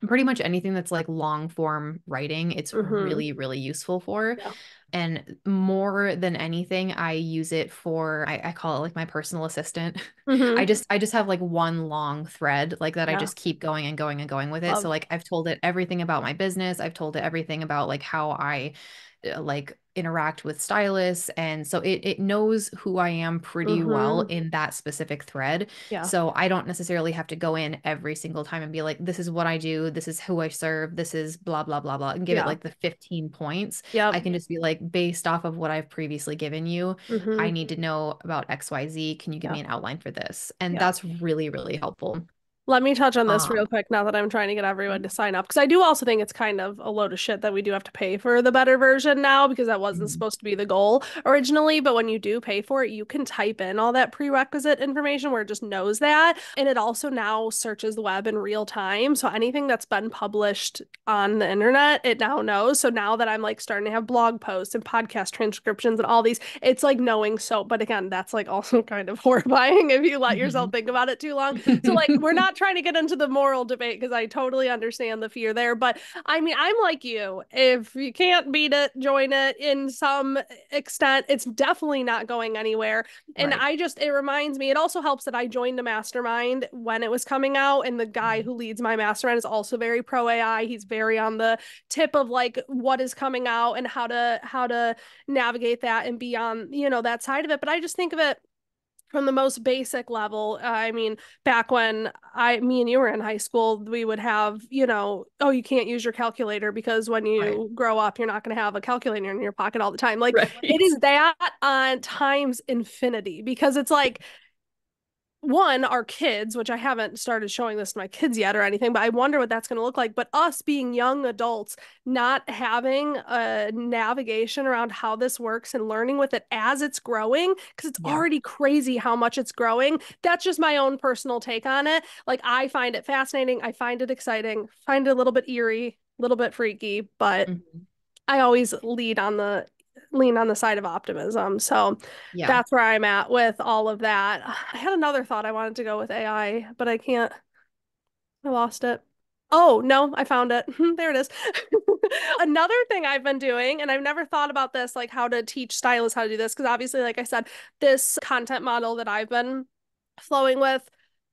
Pretty much anything that's like long form writing, it's Hmm. really, really useful for. Yeah. And more than anything, I use it for, I call it like my personal assistant. Hmm. I just have like one long thread like that I Yeah. just keep going and going and going with it. So Love. like I've told it everything about my business. I've told it everything about like how I like interact with stylists. And so it knows who I am pretty well Hmm. in that specific thread. Yeah. So I don't necessarily have to go in every single time and be like, this is what I do, this is who I serve, this is blah, blah, blah, blah, and give it Yeah. like the 15 points. I Yep. can just be like, based off of what I've previously given you, Hmm. I need to know about XYZ. Can you give Yeah. me an outline for this? And Yeah. that's really, really helpful. Let me touch on this real Um, quick now that I'm trying to get everyone to sign up because I do also think it's kind of a load of shit that we do have to pay for the better version now because that wasn't mhm. supposed to be the goal originally. But when you do pay for it, you can type in all that prerequisite information where it just knows that. And it also now searches the web in real time. So anything that's been published on the internet, it now knows. So now that I'm like starting to have blog posts and podcast transcriptions and all these, it's like knowing so. But again, that's like also kind of horrifying if you let yourself Mhm. think about it too long. So like we're not trying to get into the moral debate because I totally understand the fear there, but I mean I'm like you. If you can't beat it, join it in some extent. It's definitely not going anywhere. And Right. I just it reminds me, it also helps that I joined a mastermind when it was coming out and the guy Mhm. who leads my mastermind is also very pro AI. He's very on the tip of like what is coming out and how to navigate that and be on, that side of it. But I just think of it from the most basic level. I mean, back when me and you were in high school, we would have, oh, you can't use your calculator because when Right. you grow up, you're not going to have a calculator in your pocket all the time. Like it Right. is that on times infinity because it's like one, our kids, which I haven't started showing this to my kids yet or anything, but I wonder what that's going to look like. But us being young adults, not having a navigation around how this works and learning with it as it's growing, because it's Yeah. already crazy how much it's growing. That's just my own personal take on it. Like, I find it fascinating. I find it exciting, find it a little bit eerie, a little bit freaky, but Mhm. I always lean on the side of optimism. So Yeah. that's where I'm at with all of that. I had another thought I wanted to go with AI, but I can't. I lost it. Oh, no, I found it. There it is. Another thing I've been doing, and I've never thought about this, like how to teach stylists how to do this, because obviously, like I said, this content model that I've been flowing with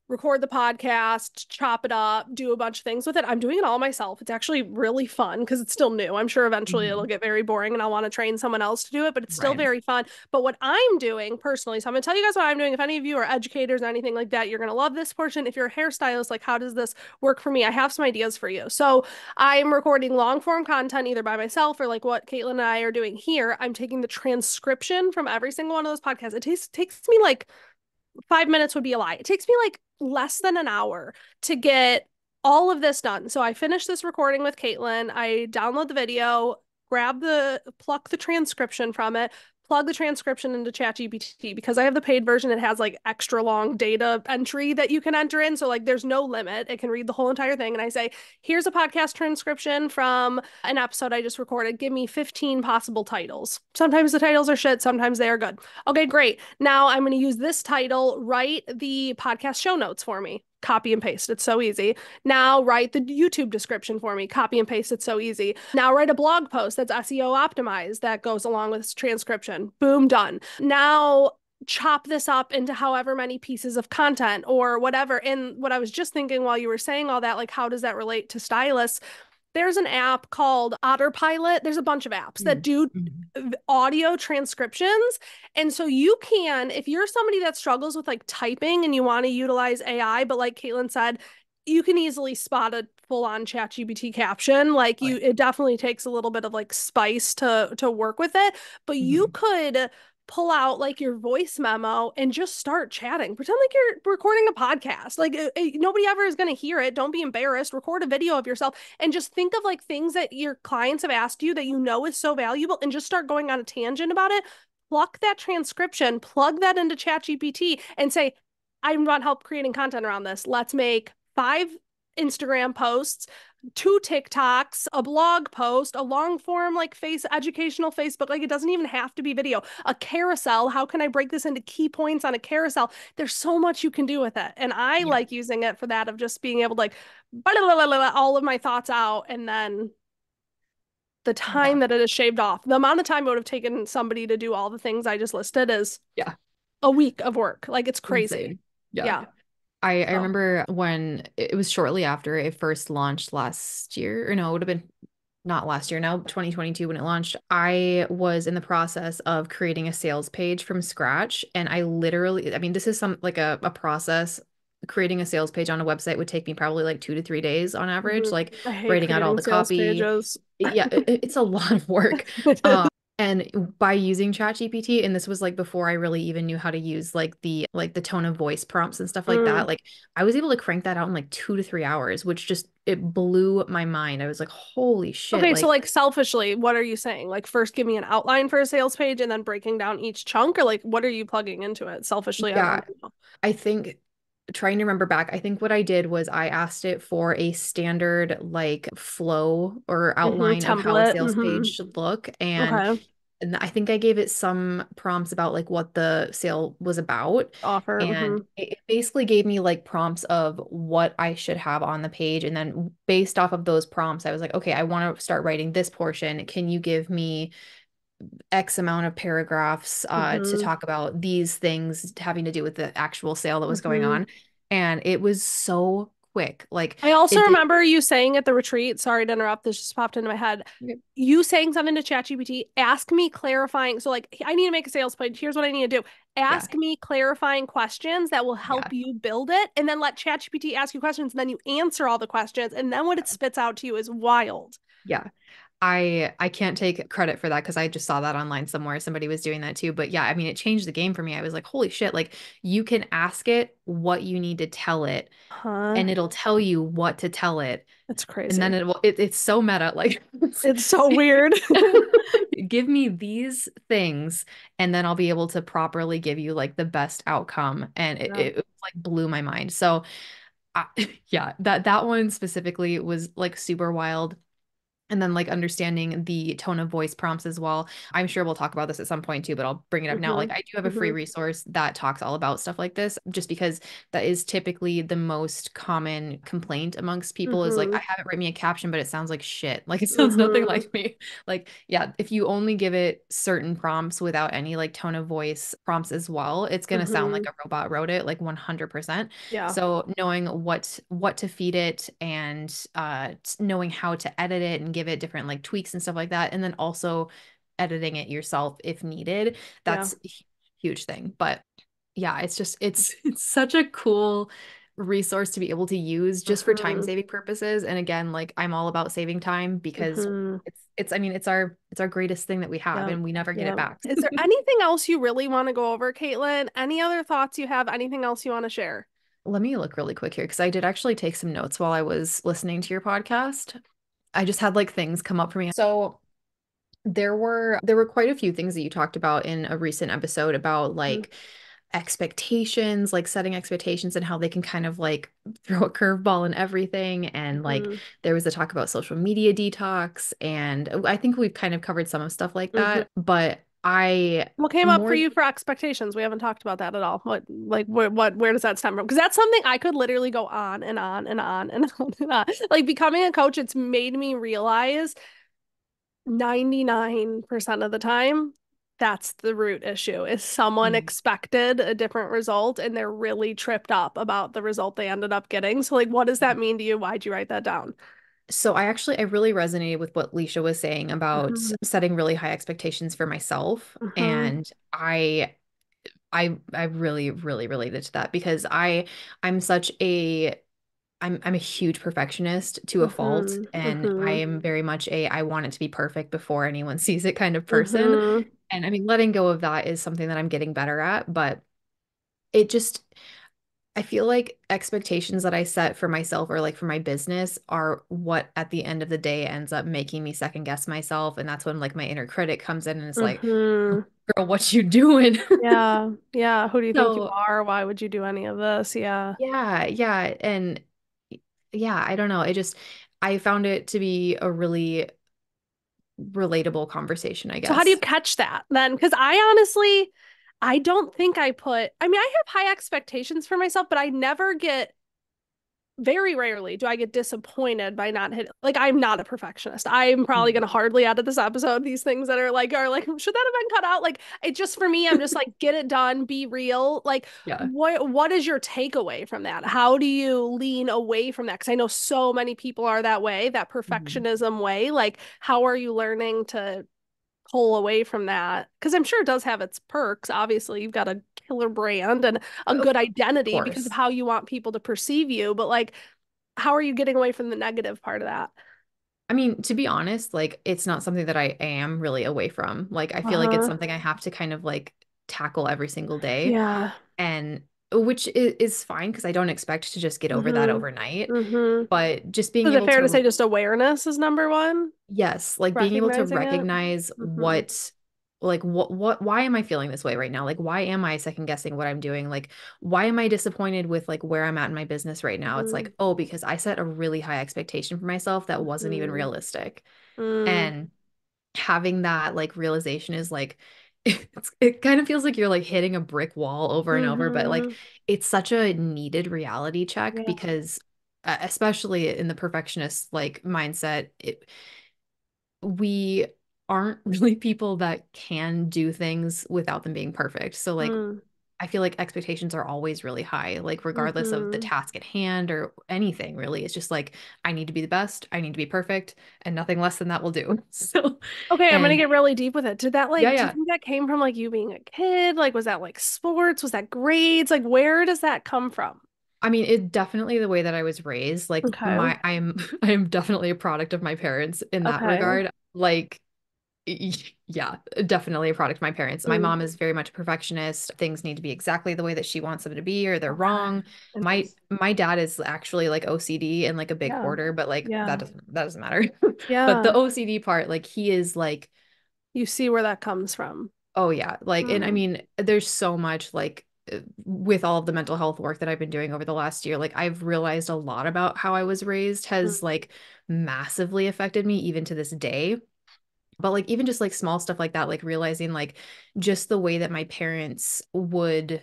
record the podcast, chop it up, do a bunch of things with it. I'm doing it all myself. It's actually really fun because it's still new. I'm sure eventually it'll Mhm. get very boring and I'll want to train someone else to do it, but it's still Right. very fun. But what I'm doing personally, so I'm going to tell you guys what I'm doing. If any of you are educators or anything like that, you're going to love this portion. If you're a hairstylist, like how does this work for me? I have some ideas for you. So I'm recording long form content either by myself or like what Kaitlyn and I are doing here. I'm taking the transcription from every single one of those podcasts. It takes me like 5 minutes would be a lie. It takes me like less than an hour to get all of this done. So I finish this recording with Kaitlyn. I download the video, pluck the transcription from it, plug the transcription into ChatGPT because I have the paid version. It has like extra long data entry that you can enter in. So like there's no limit. It can read the whole entire thing. And I say, here's a podcast transcription from an episode I just recorded. Give me 15 possible titles. Sometimes the titles are shit. Sometimes they are good. Okay, great. Now I'm going to use this title, write the podcast show notes for me. Copy and paste. It's so easy. Now write the YouTube description for me. Copy and paste. It's so easy. Now write a blog post that's SEO optimized that goes along with this transcription. Boom, done. Now chop this up into however many pieces of content or whatever. And what I was just thinking while you were saying all that, like, how does that relate to stylists? There's an app called Otterpilot. There's a bunch of apps that Mm. do Mhm. audio transcriptions. And so you can, if you're somebody that struggles with like typing and you want to utilize AI, but like Kaitlyn said, you can easily spot a full-on ChatGPT caption. Like Oh, yeah. it definitely takes a little bit of like spice to work with it. But you Mhm. could pull out like your voice memo and just start chatting. Pretend like you're recording a podcast. Like nobody ever is going to hear it. Don't be embarrassed. Record a video of yourself and just think of like things that your clients have asked you that you know is so valuable and just start going on a tangent about it. Pluck that transcription, plug that into ChatGPT and say, I want help creating content around this. Let's make 5 Instagram posts, 2 TikToks, a blog post, a long form like educational Facebook. Like it doesn't even have to be video. A carousel. How can I break this into key points on a carousel? There's so much you can do with it. And I Yeah. like using it for that of just being able to like blah, blah, blah, blah, all of my thoughts out and then the Yeah. time that it is shaved off. The amount of time it would have taken somebody to do all the things I just listed is Yeah. a week of work. Like it's crazy. Insane. Yeah. Yeah. I So, remember when it was shortly after it first launched last year, or no, it would have been not last year, now 2022 when it launched. I was in the process of creating a sales page from scratch. And I literally, I mean, this is some like a process. Creating a sales page on a website would take me probably like 2 to 3 days on average, mhm. like I hate writing out all creating the sales copy. pages. Yeah, it's a lot of work. It is. And by using ChatGPT, and this was like before I really even knew how to use like the tone of voice prompts and stuff like Mm. that, like I was able to crank that out in like 2 to 3 hours, which just it blew my mind. I was like, holy shit, Okay, so like like selfishly, what are you saying? Like first give me an outline for a sales page and then breaking down each chunk, or like what are you plugging into it? Selfishly, I yeah, want to know. I think trying to remember back, I think what I did was I asked it for a standard like flow or outline of how a Template. sales page should look. Okay. And I think I gave it some prompts about like what the sale was about. Offer. And it basically gave me like prompts of what I should have on the page. And then based off of those prompts, I was like, okay, I want to start writing this portion. Can you give me X amount of paragraphs to Mm-hmm. talk about these things having to do with the actual sale that was going Mm-hmm. on? And it was so quick. Like I also it did. remember you saying at the retreat, sorry to interrupt, this just popped into my head. You saying something to ChatGPT, ask me clarifying. So, like, I need to make a sales page. Here's what I need to do. Yeah. Ask me clarifying questions that will Yeah. help you build it. And then let ChatGPT ask you questions. And then you answer all the questions. And then what it spits out to you is wild. Yeah. I can't take credit for that because I just saw that online somewhere. Somebody was doing that too. But yeah, I mean, it changed the game for me. I was like, holy shit, like you can ask it what you need to tell it, Huh? and it'll tell you what to tell it. It's And then crazy. it's so meta. Like It's so weird. give me these things, and then I'll be able to properly give you like the best outcome. And Yeah. it like blew my mind. So I, yeah, that one specifically was like super wild. And then like understanding the tone of voice prompts as well. I'm sure we'll talk about this at some point too, but I'll bring it up now. Like Mhm. I do have a free Mhm. resource that talks all about stuff like this, just because that is typically the most common complaint amongst people is like, I Mhm. have it write me a caption, but it sounds like shit. Like it sounds nothing Mhm. like me. Like, yeah, if you only give it certain prompts without any like tone of voice prompts as well, it's gonna sound like Mhm. a robot wrote it, like 100%. Yeah. So knowing what to feed it and knowing how to edit it and give it different like tweaks and stuff like that, and then also editing it yourself if needed, Yeah. that's a huge thing. But yeah, it's just it's such a cool resource to be able to use just for time Mhm. saving purposes. And again, like I'm all about saving time because Mhm. it's I mean it's our greatest thing that we have Yeah. and we never get it Yeah. back. Is there anything else you really want to go over, Caitlin? Any other thoughts you have? Anything else you want to share? Let me look really quick here because I did actually take some notes while I was listening to your podcast. I just had like things come up for me. So there were quite a few things that you talked about in a recent episode about Mhm. like expectations, like setting expectations and how they can kind of like throw a curveball in everything. And like Mhm. there was a talk about social media detox, and I think we've kind of covered some of stuff like Mhm. that. But I What came up for more you for expectations? We haven't talked about that at all. Where does that stem from? Because that's something I could literally go on and on and on and on and on. Like becoming a coach, it's made me realize 99% of the time, that's the root issue is someone Mhm. expected a different result and they're really tripped up about the result they ended up getting. So like, what does that mean to you? Why'd you write that down? So I really resonated with what Leisha was saying about Mhm. setting really high expectations for myself. Mhm. And I really, really related to that because I'm such a I'm a huge perfectionist to a fault, Mhm. and I Mhm. am very much a I want it to be perfect before anyone sees it kind of person. Mhm. And I mean, letting go of that is something that I'm getting better at, but it just I feel like expectations that I set for myself or like for my business are what at the end of the day ends up making me second guess myself. And that's when like my inner critic comes in and is like, Mhm. girl, what you doing? Yeah. Yeah. Who do you think you So are? Why would you do any of this? Yeah. yeah, yeah. And yeah, I don't know. I found it to be a really relatable conversation, I So how do you guess. catch that then? Because I honestly, I don't think I mean, I have high expectations for myself, but I never get, very rarely do I get disappointed by not hitting. Like, I'm not a perfectionist. I'm probably Mm. going to hardly edit this episode. These things that are like, should that have been cut out? Like, it just for me, I'm just like, get it done, be real. Like, Yeah. what is your takeaway from that? How do you lean away from that? Because I know so many people are that way, that Mhm. perfectionism way. Like, how are you learning to pull away from that? Because I'm sure it does have its perks. Obviously, you've got a killer brand and a Of good identity because of course. how you want people to perceive you. But like, how are you getting away from the negative part of that? I mean, to be honest, like it's not something that I am really away from. Like I feel like it's Uh-huh. something I have to kind of like tackle every single day. Yeah. And which is fine because I don't expect to just get over that Mm-hmm. overnight. Mm-hmm. But just being Is it able fair to say to, just awareness is number one? yes, like being able to Recognizing it? recognize Mm-hmm. why am I feeling this way right now? Like, why am I second guessing what I'm doing? Like, why am I disappointed with like where I'm at in my business right now? It's Mm-hmm. like, oh, because I set a really high expectation for myself that wasn't even Mm-hmm. realistic. Mm. And having that like realization is like it kind of feels like you're like hitting a brick wall over and over, but like Mm-hmm. it's such a needed reality check Yeah. because especially in the perfectionist like mindset, we aren't really people that can do things without them being perfect. So like Mm. I feel like expectations are always really high, like regardless of the Mm-hmm. task at hand or anything really. It's just like I need to be the best, I need to be perfect, and nothing less than that will do. So, Okay, I'm gonna and get really deep with it. Did that yeah, like, do you yeah. think that came from like you being a kid? Like, was that like sports? Was that grades? Like, where does that come from? I mean, it definitely the way that I was raised, like Okay. I am I am definitely a product of my parents in that Okay. regard. Like yeah, definitely a product of my parents. My Mm. mom is very much a perfectionist. Things need to be exactly the way that she wants them to be, or they're Okay. wrong. My Interesting. my dad is actually like OCD and like a big Yeah. hoarder, but like Yeah. that doesn't matter. But the Yeah. OCD part, like he is like, You see where that comes from. oh yeah, like and I Mm. mean, there's so much like with all of the mental health work that I've been doing over the last year, like I've realized a lot about how I was raised has like massively affected me even to this day. But like even just like small stuff like that, like realizing like just the way that my parents would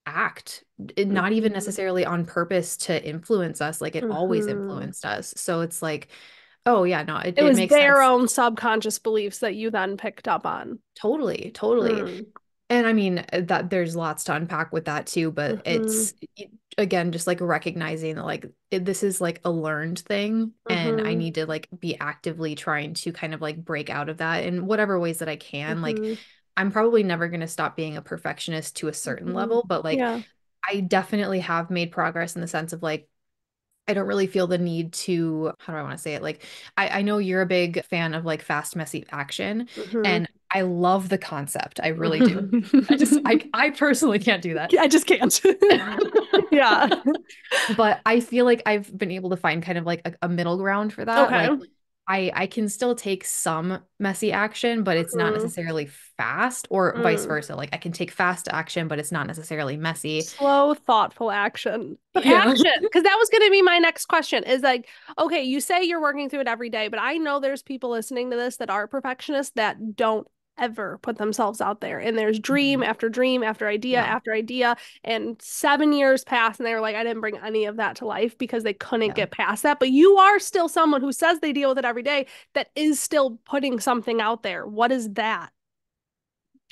act, not even Mm-hmm. necessarily on purpose to influence us, like it always Mm-hmm. influenced us. So it's like, oh yeah, no, It it was makes their sense. own subconscious beliefs that you then picked up on. Totally, totally. Mm. And I mean, that there's lots to unpack with that too, but Mm-hmm. again, just like recognizing that like this is like a learned thing and I Mm-hmm. need to like be actively trying to kind of like break out of that in whatever ways that I can. Like Mm-hmm. I'm probably never going to stop being a perfectionist to a certain Mm-hmm. level, but like Yeah. I definitely have made progress in the sense of like I don't really feel the need to, how do I want to say it? Like, I know you're a big fan of like fast, messy action, Mm-hmm. and I love the concept. I really do. I personally can't do that. I just can't. Yeah. But I feel like I've been able to find kind of like a middle ground for that. Okay. Like, I can still take some messy action, but it's not Mm-hmm. necessarily fast, or vice Mm. versa. Like, I can take fast action, but it's not necessarily messy. Slow, thoughtful action. But Yeah. action, because that was going to be my next question is like, okay, you say you're working through it every day, but I know there's people listening to this that are perfectionists that don't ever put themselves out there. And there's Mhm. dream after Yeah. idea. And 7 years pass and they were like, I didn't bring any of that to life because they couldn't Yeah. get past that. But you are still someone who says they deal with it every day that is still putting something out there. What is that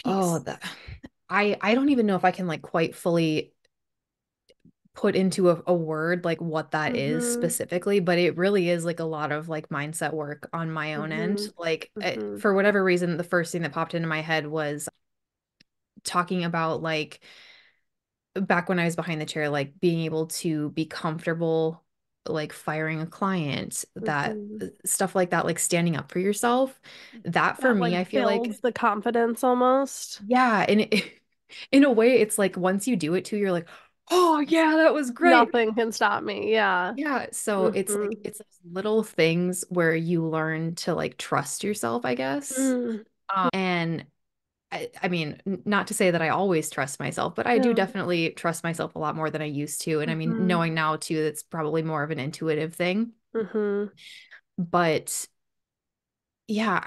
Oh, piece? that I don't even know if I can like quite fully put into a word like what that is Mm-hmm. specifically, but it really is like a lot of like mindset work on my own Mm-hmm. end. Like Mm-hmm. for whatever reason, the first thing that popped into my head was talking about like back when I was behind the chair, like being able to be comfortable like firing a client, that Mm-hmm. stuff like that, like standing up for yourself. That for That me, like I feel like builds the confidence almost. yeah, and in a way, it's like once you do it too, you're like, oh yeah, that was great. Nothing can stop me. Yeah. Yeah, so it's Mm-hmm. like it's those little things where you learn to like trust yourself, I guess. Mm. And I mean, not to say that I always trust myself, but I do Yeah. definitely trust myself a lot more than I used to. And I mean, Mm-hmm. knowing now too, that's probably more of an intuitive thing. Mm-hmm. But yeah,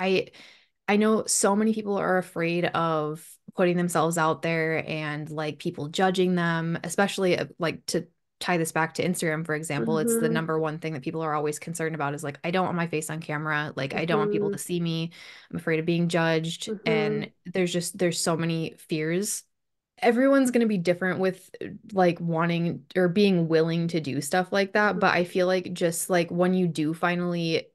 I know so many people are afraid of putting themselves out there and like people judging them, especially like to tie this back to Instagram, for example, it's the Mm-hmm. number one thing that people are always concerned about is like, I don't want my face on camera. Like, I don't want people Mm-hmm. to see me. I'm afraid of being judged. Mm-hmm. And there's so many fears. Everyone's going to be different with like wanting or being willing to do stuff like that. But I feel like just like when you do finally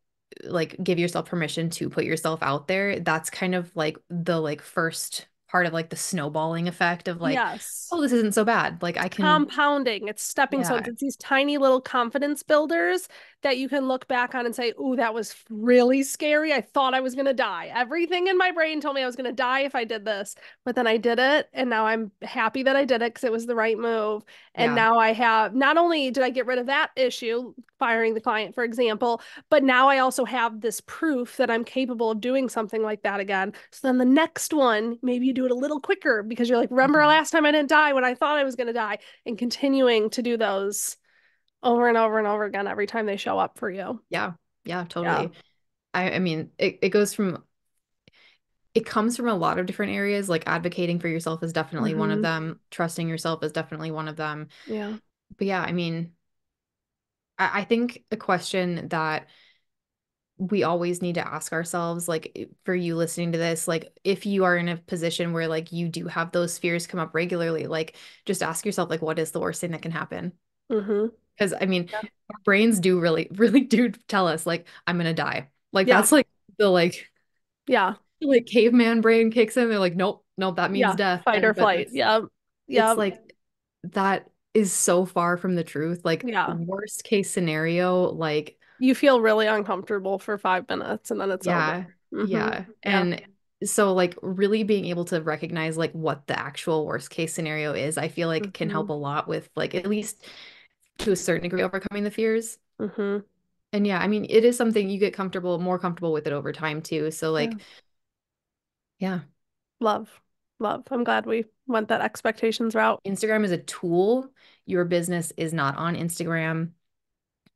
like give yourself permission to put yourself out there, that's kind of like the like first part of like the snowballing effect of like, Yes. oh, this isn't so bad. Like It's I can, compounding, it's stepping stones. yeah, It's these tiny little confidence builders that you can look back on and say, "Ooh, that was really scary. I thought I was going to die. Everything in my brain told me I was going to die if I did this, but then I did it, and now I'm happy that I did it because it was the right move. And yeah, now I have not only did I get rid of that issue, firing the client, for example, but now I also have this proof that I'm capable of doing something like that again. So then the next one, maybe you do it a little quicker because you're like, remember mhm, last time I didn't die when I thought I was going to die, and continuing to do those over and over and over again every time they show up for you. yeah, yeah, Yeah. totally. I mean, it goes from, it comes from a lot of different areas. Like advocating for yourself is definitely one of Mm-hmm. them. Trusting yourself is definitely one of them. Yeah. But yeah, I mean, I think a question that we always need to ask ourselves, like for you listening to this, like if you are in a position where like you do have those fears come up regularly, like just ask yourself, like, what is the worst thing that can happen? Mm-hmm. Because I mean, Yeah. our brains do really, really do tell us, like, I'm gonna die. Like Yeah. that's like the Yeah. like caveman brain kicks in. They're like, nope, nope, that means Yeah. death. Fight or And but flight. Yeah. it's Yeah. like that is so far from the truth. Like Yeah. worst case scenario, like You feel really uncomfortable for 5 minutes and then it's over. yeah, Mm-hmm. yeah. Yeah. And so like really being able to recognize like what the actual worst case scenario is, I feel like can Mm-hmm. help a lot with like at least to a certain degree overcoming the fears. Mm-hmm. And yeah, I mean, it is something you get comfortable, more comfortable with it over time too. So Yeah. like, yeah, Love. Love. I'm glad we went that expectations route. Instagram is a tool. Your business is not on Instagram.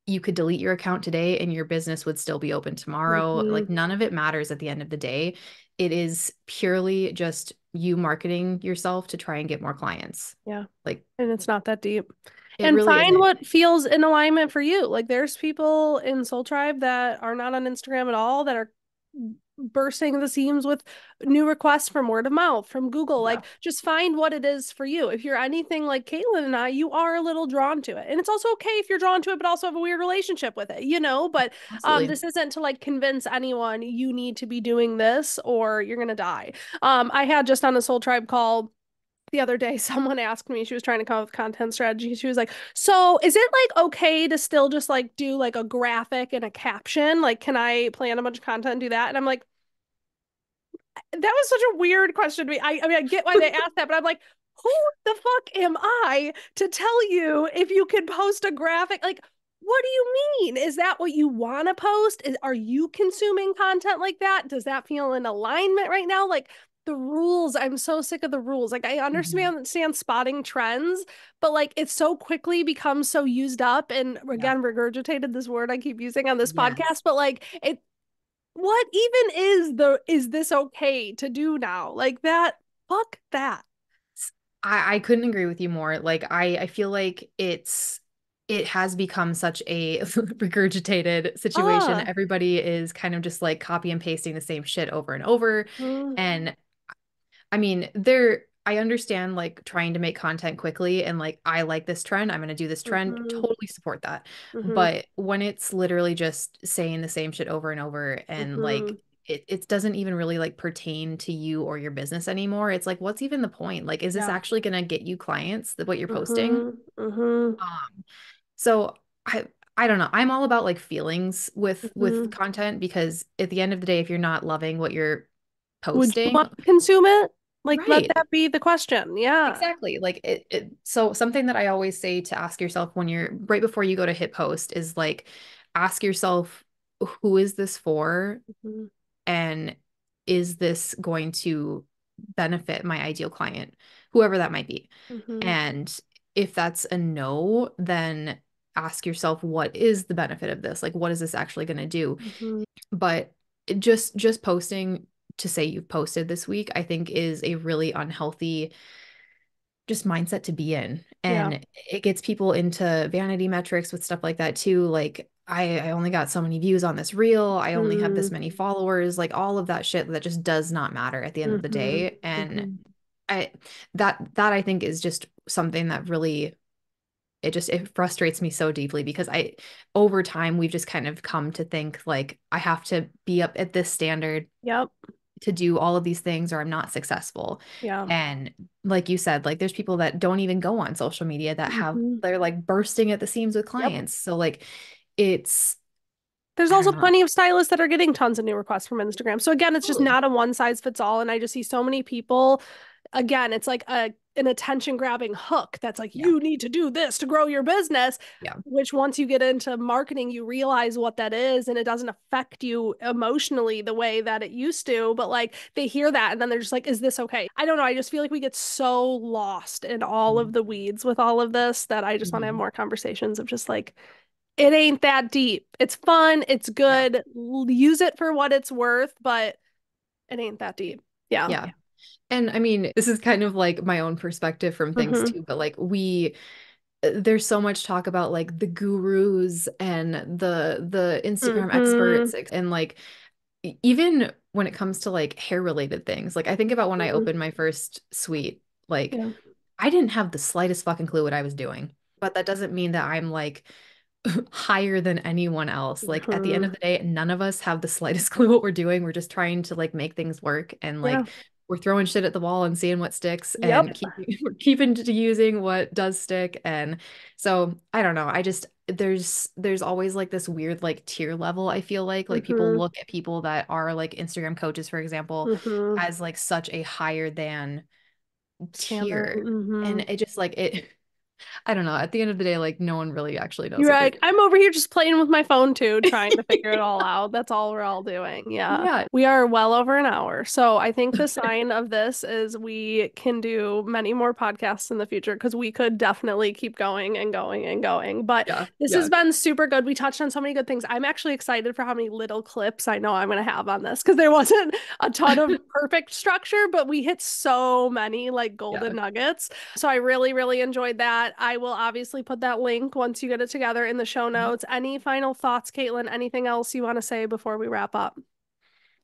You could delete your account today and your business would still be open tomorrow. Hmm. Like none of it matters at the end of the day. It is purely just you marketing yourself to try and get more clients. Yeah. Like And it's not that deep. it And really find isn't. what feels in alignment for you. Like there's people in Soul Tribe that are not on Instagram at all that are bursting the seams with new requests from word of mouth, from Google. Yeah, Like just find what it is for you. If you're anything like Kaitlyn and I, you are a little drawn to it. And it's also okay if you're drawn to it, but also have a weird relationship with it, you know? But absolutely. this isn't to like convince anyone you need to be doing this or you're gonna die. I had just on a Soul Tribe call the other day, someone asked me, she was trying to come up with content strategy. She was like, so is it like okay to still just like do like a graphic and a caption? Like, can I plan a bunch of content and do that? And I'm like, that was such a weird question to me. I mean, I get why they asked that, but I'm like, who the fuck am I to tell you if you can post a graphic? Like, what do you mean? Is that what you want to post? Are you consuming content like that? Does that feel in alignment right now? Like the rules, I'm so sick of the rules. Like I Mhm. understand spotting trends, but like it's so quickly becomes so used up and Yeah. again regurgitated this word I keep using on this podcast, Yes. but like it what even is this okay to do now? Like that, fuck that. I couldn't agree with you more. Like I feel like it has become such a regurgitated situation. Ah, Everybody is kind of just like copy and pasting the same shit over and over. mm, And I mean, I understand like trying to make content quickly and like I like this trend. I'm gonna do this trend. mm-hmm, Totally support that. mm-hmm, But when it's literally just saying the same shit over and over and mm-hmm. like it doesn't even really like pertain to you or your business anymore. It's like, what's even the point? Like, is this Yeah. actually gonna get you clients that what you're posting? Mm-hmm, mm-hmm, Um, so I don't know. I'm all about like feelings with mm-hmm. content because at the end of the day, if you're not loving what you're Would you posting, want to consume it? Like, let right. that be the question. Yeah. Exactly. Like so something that I always say to ask yourself when you're right before you go to hit post is like ask yourself, who is this for? Mm-hmm, And is this going to benefit my ideal client, whoever that might be? mm-hmm, And if that's a no, then ask yourself, what is the benefit of this? Like, what is this actually going to do? mm-hmm. But just posting to say you've posted this week, I think is a really unhealthy just mindset to be in. Yeah. And it gets people into vanity metrics with stuff like that too. Like I only got so many views on this reel. I only have this Mm-hmm, many followers, like all of that shit that just does not matter at the end of the mm-hmm, day. And mm-hmm. I that I think is just something that really it frustrates me so deeply because I over time we've just kind of come to think like I have to be up at this standard Yep. to do all of these things or I'm not successful. Yeah. And like you said, like there's people that don't even go on social media that have Mm-hmm. they're like bursting at the seams with Yep. clients. So like it's There's I also don't know. plenty of stylists that are getting tons of new requests from Instagram. So again, it's just Totally. not a one size fits all. And I just see so many people. Again, it's like an attention grabbing hook that's like Yeah. you need to do this to grow your business. Yeah. Which once you get into marketing, you realize what that is, and it doesn't affect you emotionally the way that it used to. But like they hear that, and then they're just like, "Is this okay?" I don't know. I just feel like we get so lost in all of the weeds with all of this that I just want to have Mm-hmm. more conversations of just like it ain't that deep. It's fun. It's Yeah. good. Use it for what it's worth, but it ain't that deep. Yeah. Yeah. And I mean, this is kind of like my own perspective from things Mm-hmm. too, but like there's so much talk about like the gurus and the Instagram Mm-hmm. experts and like even when it comes to like hair related things, like I think about when I opened my first suite, like Yeah. I didn't have the slightest fucking clue what I was doing. But that doesn't mean that I'm like higher than anyone else. Like at the end Mm-hmm. of the day, none of us have the slightest clue what we're doing. We're just trying to like make things work and Yeah. like we're throwing shit at the wall and seeing what sticks and Yep. we're keeping to using what does stick. And so I don't know. I just there's always like this weird like tier level, I feel like people Mm-hmm. look at people that are like Instagram coaches, for example, Mm-hmm. as like such a higher than Standard. tier. And Mm-hmm. it just like it I don't know. At the end of the day, like no one really actually knows You're what they're like, I'm over here just playing with my phone too, trying to figure it doing. all out. That's all we're all doing. Yeah. Yeah. We are well over an hour. So I think the sign of this is we can do many more podcasts in the future because we could definitely keep going and going and going. But Yeah. this has Yeah. been super good. We touched on so many good things. I'm actually excited for how many little clips I know I'm going to have on this because there wasn't a ton of perfect structure, but we hit so many like golden Yeah. nuggets. So I really, really enjoyed that. I will obviously put that link once you get it together in the show notes. Any final thoughts, Kaitlyn? Anything else you want to say before we wrap up?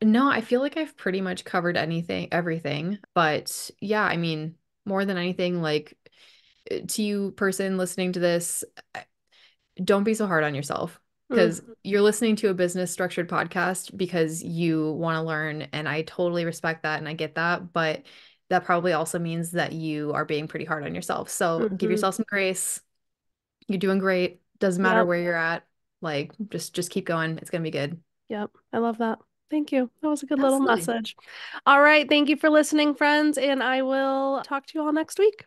No, I feel like I've pretty much covered everything. But yeah, I mean, more than anything, like to you person listening to this, don't be so hard on yourself because Mm, you're listening to a business structured podcast because you want to learn. And I totally respect that and I get that. But that probably also means that you are being pretty hard on yourself. So give hmm. yourself some grace. You're doing great. Doesn't matter Yep. where you're at. Like just keep going. It's gonna be good. Yep. I love that. Thank you. That was a good little Absolutely. message. All right. Thank you for listening, friends. And I will talk to you all next week.